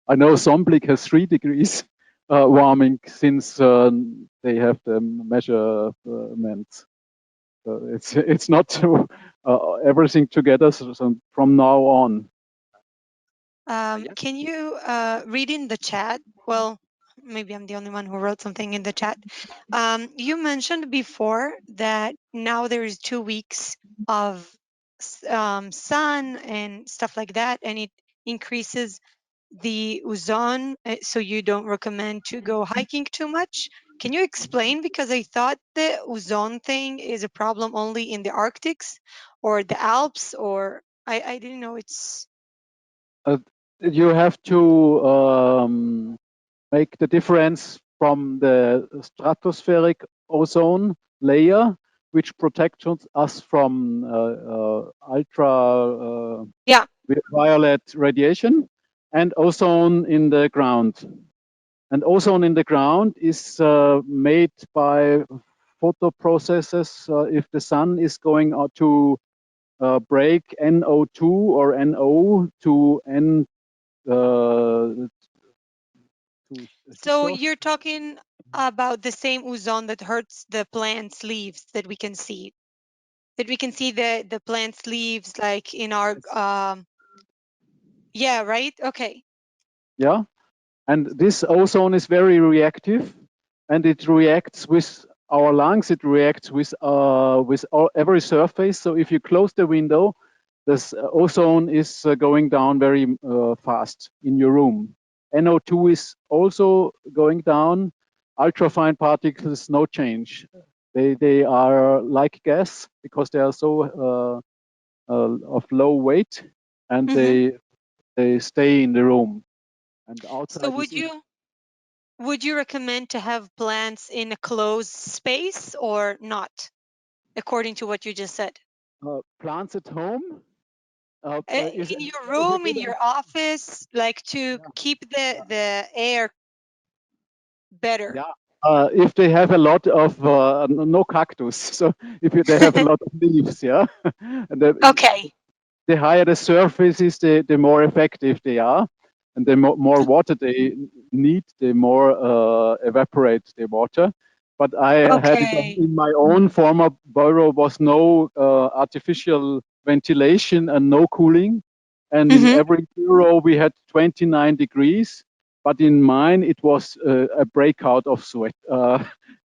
I know Somblick has 3 degrees warming since they have the measurements. So it's not everything together from now on. Can you read in the chat? Well, maybe I'm the only one who wrote something in the chat. You mentioned before that now there is 2 weeks of sun and stuff like that, and it increases the ozone, so you don't recommend to go hiking too much. Can you explain? Because I thought the ozone thing is a problem only in the Arctics or the Alps, or I didn't know it's... You have to make the difference from the stratospheric ozone layer, which protects us from ultraviolet radiation, and ozone in the ground. And ozone in the ground is made by photoprocesses. If the sun is going out to break NO2 or NO to N. To So histose. you're talking about the same ozone that hurts the plant's leaves that we can see. That we can see the plant's leaves like in our yeah, right? Okay. Yeah, and this ozone is very reactive, and it reacts with our lungs. It reacts with every surface. So if you close the window, this ozone is going down very fast in your room. NO2 is also going down. Ultrafine particles, no change. They are like gas because they are so of low weight, and they stay in the room. And So outside is would you recommend to have plants in a closed space or not, according to what you just said? plants at home. In your room, in your office, like to keep the air better. Yeah. If they have a lot of no cactus, so if they have a lot of leaves, yeah, and Okay. the higher the surface is, the more effective they are, and the more water they need, the more evaporate the water. But I had it Okay. in my own former bureau was no artificial ventilation and no cooling, and in every bureau we had 29 degrees. But in mine it was a breakout of sweat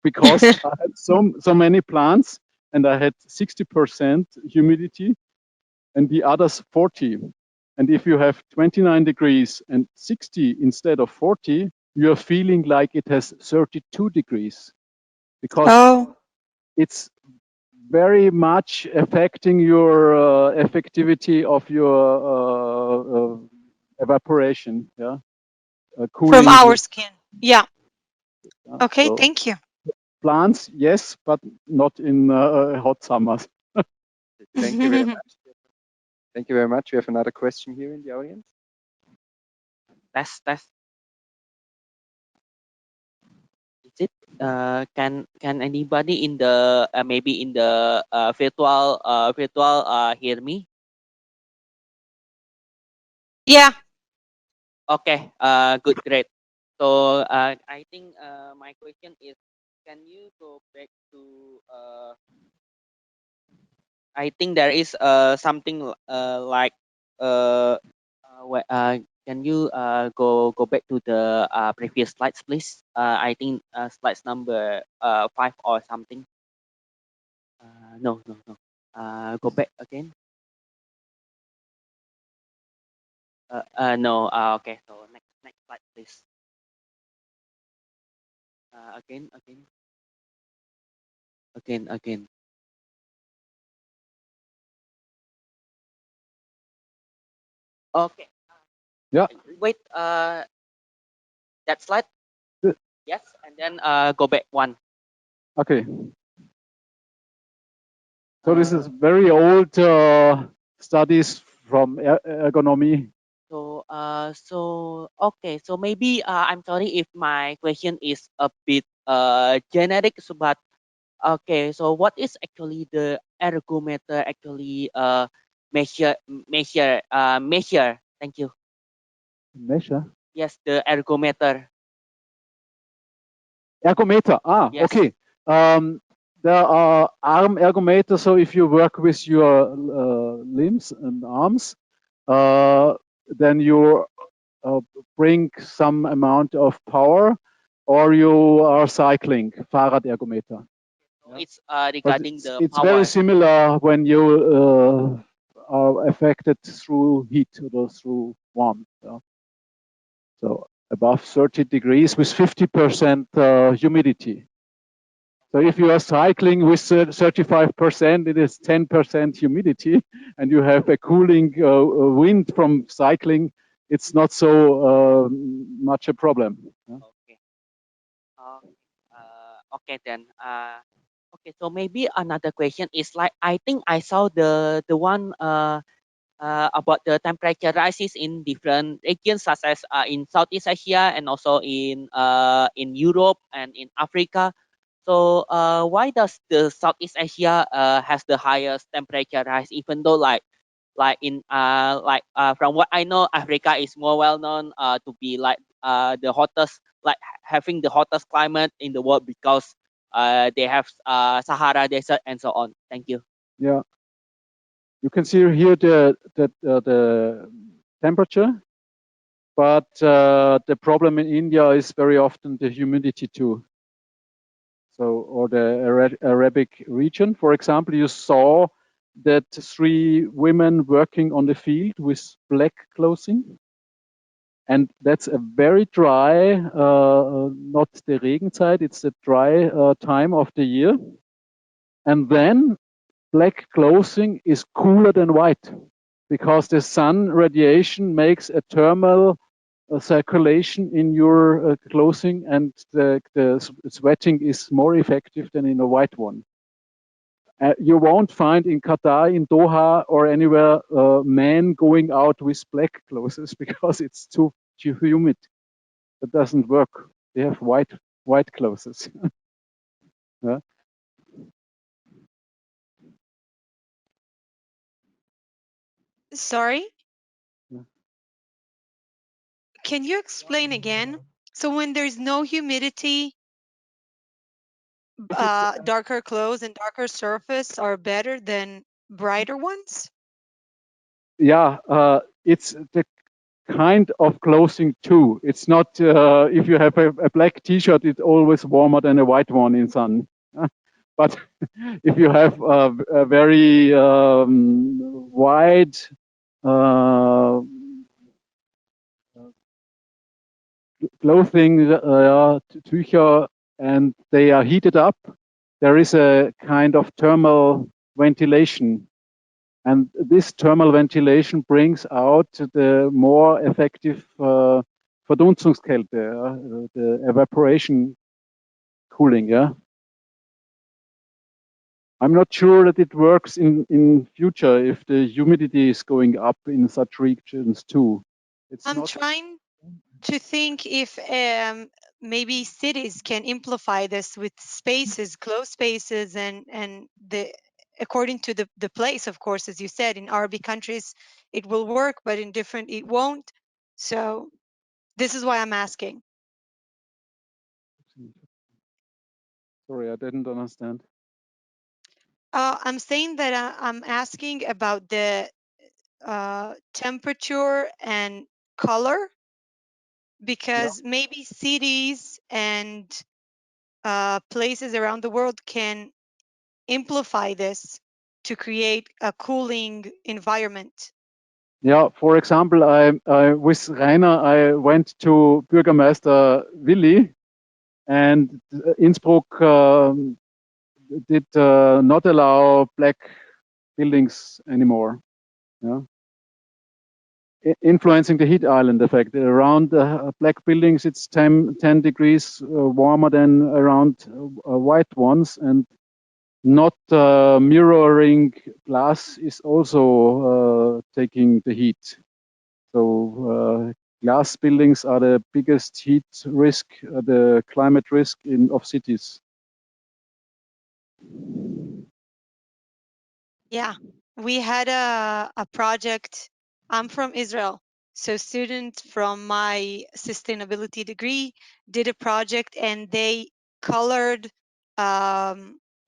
because I had so many plants, and I had 60% humidity and the others 40. And if you have 29 degrees and 60 instead of 40, you're feeling like it has 32 degrees because it's very much affecting your effectivity of your evaporation, yeah, From cooling. our skin. Yeah. Okay, So thank you. plants, yes, but not in hot summers. Thank you very much. Thank you very much. We have another question here in the audience. Test. Is it can anybody in the maybe in the virtual hear me? Yeah. Okay. Good. Great. So I think my question is, can you go back to I think there is something like can you go back to the previous slides, please? I think slides number 5 or something. No. Go back again. No. Okay. So next slide, please. Again. Okay. Yeah. Wait. That slide. Yes, and then go back one. Okay. So this is very old studies from ergonomy. So okay. So maybe I'm sorry if my question is a bit generic. So but okay. So what is actually the ergometer actually measure? Thank you. Measure. Yes, the ergometer. Ergometer. Yes. Okay. There are arm ergometers. So if you work with your limbs and arms, then you bring some amount of power, or you are cycling. Fahrradergometer. So it's regarding the it's power. very similar when you are affected through heat or through warmth. So above 30 degrees with 50% humidity. So if you are cycling with 35%, it is 10% humidity, and you have a cooling wind from cycling, it's not so much a problem. Okay. Okay then. Okay. So maybe another question is like I think I saw the one about the temperature rises in different regions, such as in Southeast Asia and also in Europe and in Africa. So why does the Southeast Asia has the highest temperature rise, even though from what I know, Africa is more well known to be the hottest, having the hottest climate in the world because they have Sahara Desert and so on. Thank you. Yeah, you can see here the temperature, but the problem in India is very often the humidity too. So, or the Arabic region, for example, you saw that 3 women working on the field with black clothing. And that's a very dry, not the Regenzeit, it's the dry time of the year. And then black clothing is cooler than white because the sun radiation makes a thermal circulation in your clothing, and the sweating is more effective than in a white one. You won't find in Qatar, in Doha, or anywhere men going out with black clothes because it's too humid. That doesn't work. They have white clothes. Yeah. Sorry, Yeah. can you explain again? So when there's no humidity, darker clothes and darker surface are better than brighter ones? Yeah, it's the kind of clothing too. It's not if you have a black T-shirt, it's always warmer than a white one in sun. But if you have a very wide clothing, Tücher, and they are heated up, there is a kind of thermal ventilation. And this thermal ventilation brings out the more effective Verdunstungskälte, the evaporation cooling. Yeah, I'm not sure that it works in future if the humidity is going up in such regions too. I'm trying to think if maybe cities can amplify this with spaces, closed spaces, and the according to the place, of course, as you said, in Arabic countries it will work, but in different it won't. So this is why I'm asking. Sorry, I didn't understand. I'm saying that I'm asking about the temperature and color, because maybe cities and places around the world can amplify this to create a cooling environment. Yeah, for example, I with Rainer, I went to Bürgermeister Willi, and Innsbruck did not allow black buildings anymore. Yeah. Influencing the heat island effect. Around black buildings, it's 10 degrees warmer than around white ones, and not mirroring glass is also taking the heat. So glass buildings are the biggest heat risk, the climate risk of cities. Yeah, we had a project. I'm from Israel, so students from my sustainability degree did a project, and they colored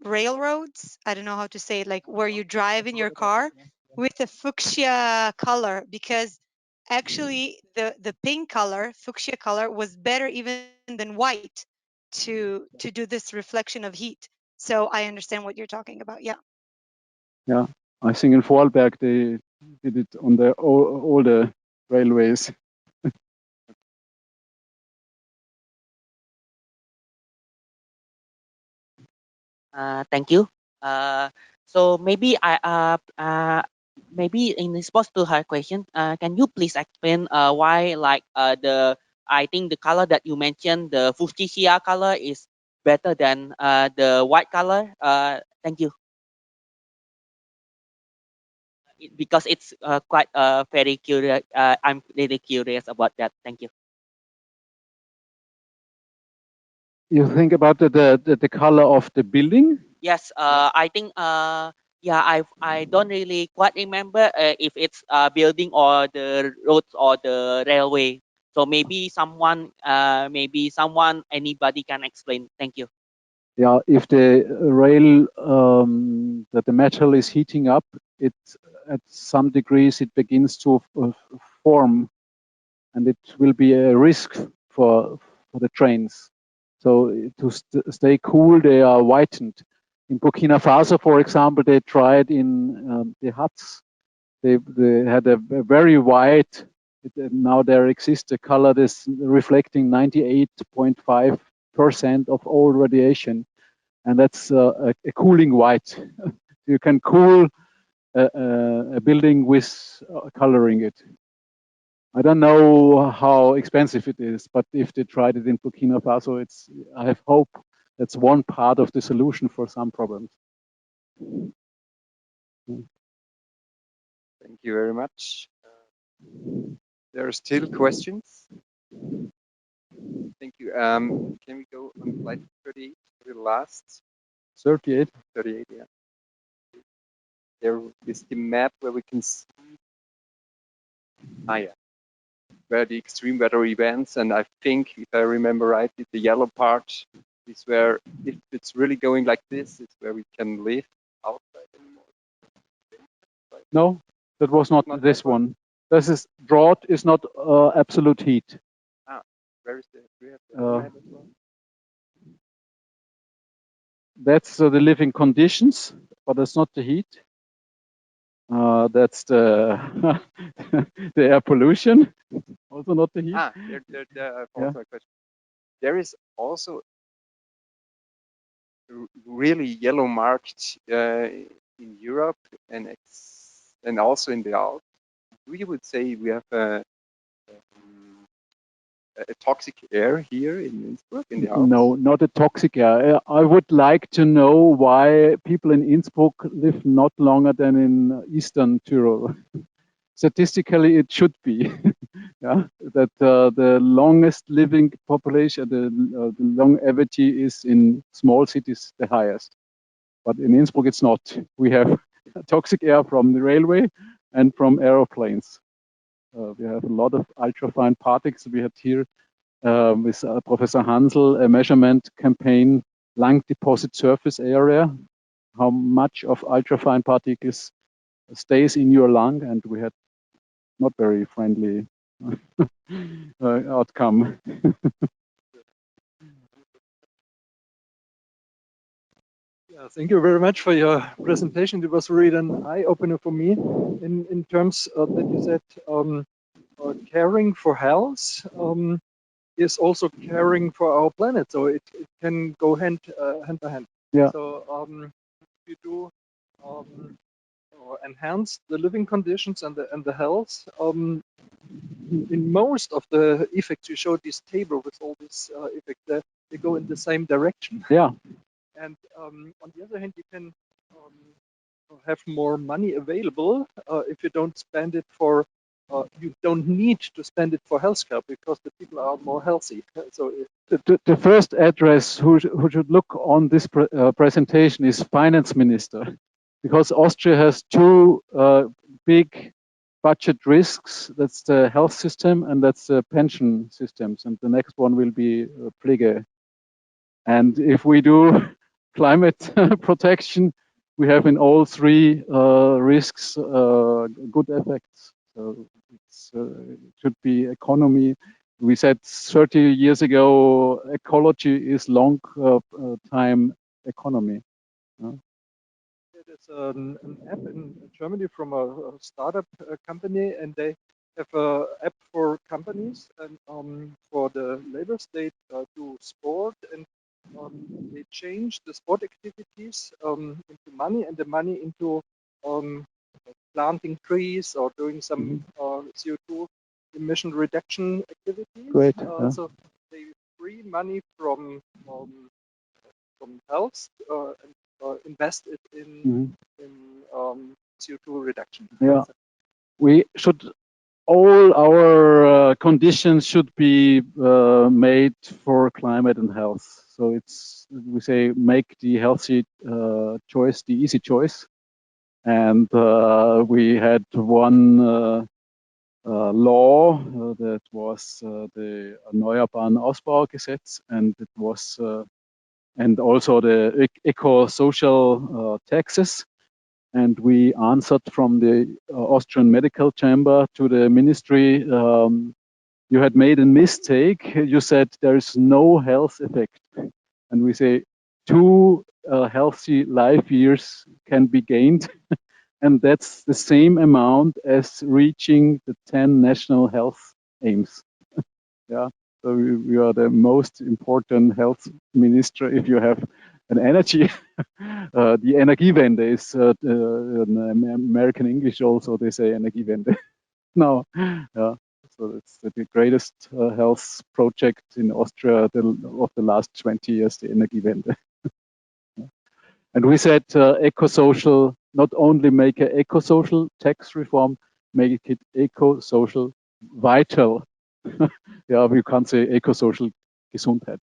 railroads. I don't know how to say it, like where you drive in your car, with a fuchsia color, because actually the pink color, fuchsia color, was better even than white to do this reflection of heat. So I understand what you're talking about. Yeah. Yeah, I think in Vorarlberg they did it on all the railways. Thank you. So maybe maybe in response to her question, can you please explain why I think the color that you mentioned, the fuchsia color, is better than the white color? Thank you. Because it's quite very curious. I'm really curious about that. Thank you. You think about the color of the building? Yes, I think yeah, I don't really quite remember if it's building or the roads or the railway. So maybe someone, anybody can explain. Thank you. Yeah, if the rail that the metal is heating up, it at some degrees it begins to form, and it will be a risk for the trains. So to stay cool, they are whitened. In Burkina Faso, for example, they tried in the huts. They had a very white. Now there exists a color that's reflecting 98.5% of all radiation, and that's a cooling white. You can cool a building with coloring it. I don't know how expensive it is, but if they tried it in Burkina Faso, I have hope that's one part of the solution for some problems. Thank you very much. There are still questions. Thank you. Can we go on slide 38 for the last? 38. 38, yeah. There is the map where we can see yeah, where the extreme weather events, and I think, if I remember right, the yellow part is where, if it's really going like this, it's where we can live outside anymore. No, that was not this one. This is drought is not absolute heat. Where is the? Do we have the map as well? That's the living conditions, but that's not the heat. That's the the air pollution, also not the heat. My question. There is also really yellow marked in Europe and also in the Alps. We would say we have a toxic air here in Innsbruck in the Alps. No, not a toxic air. I would like to know why people in Innsbruck live not longer than in Eastern Tyrol. Statistically, it should be. Yeah, that the longest living population, the longevity is in small cities the highest. But in Innsbruck, it's not. We have toxic air from the railway and from aeroplanes. We have a lot of ultrafine particles. We had here with Professor Hansel a measurement campaign, lung deposit surface area, how much of ultrafine particles stays in your lung, and we had not very friendly outcome. Yeah, thank you very much for your presentation. It was really an eye-opener for me in terms that you said caring for health is also caring for our planet. So it can go hand by hand. Yeah. So if you do enhance the living conditions and the health, in most of the effects you showed this table with all these effects, they go in the same direction. Yeah. And on the other hand, you can have more money available if you don't spend it for. You don't need to spend it for healthcare because the people are more healthy. So the first address who should look on this presentation is finance minister, because Austria has two big budget risks. That's the health system and that's the pension systems. And the next one will be Pflege. And if we do climate protection, we have in all three risks good effects. So it should be economy. We said 30 years ago, ecology is long time economy. There's an app in Germany from a startup company, and they have an app for companies and for the labor state to sport, and they change the sport activities into money, and the money into planting trees or doing some CO2 emission reduction activities. Great. So they free money from health and invest it in CO2 reduction. Yeah, we should all our conditions should be made for climate and health. So we say make the healthy choice the easy choice. And we had one law that was the Erneuerbaren Ausbaugesetz, and it was and also the eco-social taxes. And we answered from the Austrian Medical Chamber to the ministry, you had made a mistake. You said there is no health effect. And we say 2 healthy life years can be gained. And that's the same amount as reaching the 10 national health aims. Yeah, so we are the most important health minister if you have an energy. The Energiewende is in American English also they say Energiewende. No, yeah. So it's the greatest health project in Austria of the last 20 years, the Energiewende. And we said eco-social, not only make an eco-social tax reform, make it eco-social vital. Ja, we can't say eco-social Gesundheit.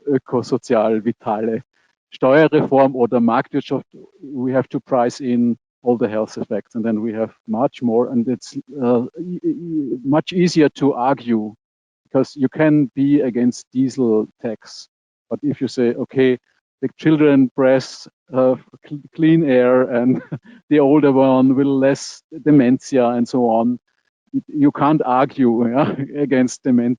Ökosozial vitale Steuerreform oder Marktwirtschaft, we have to price in all the health effects, and then we have much more, and it's much easier to argue because you can be against diesel tax, but if you say, okay, the children breathe clean air and the older one will less dementia and so on, you can't argue against dementia.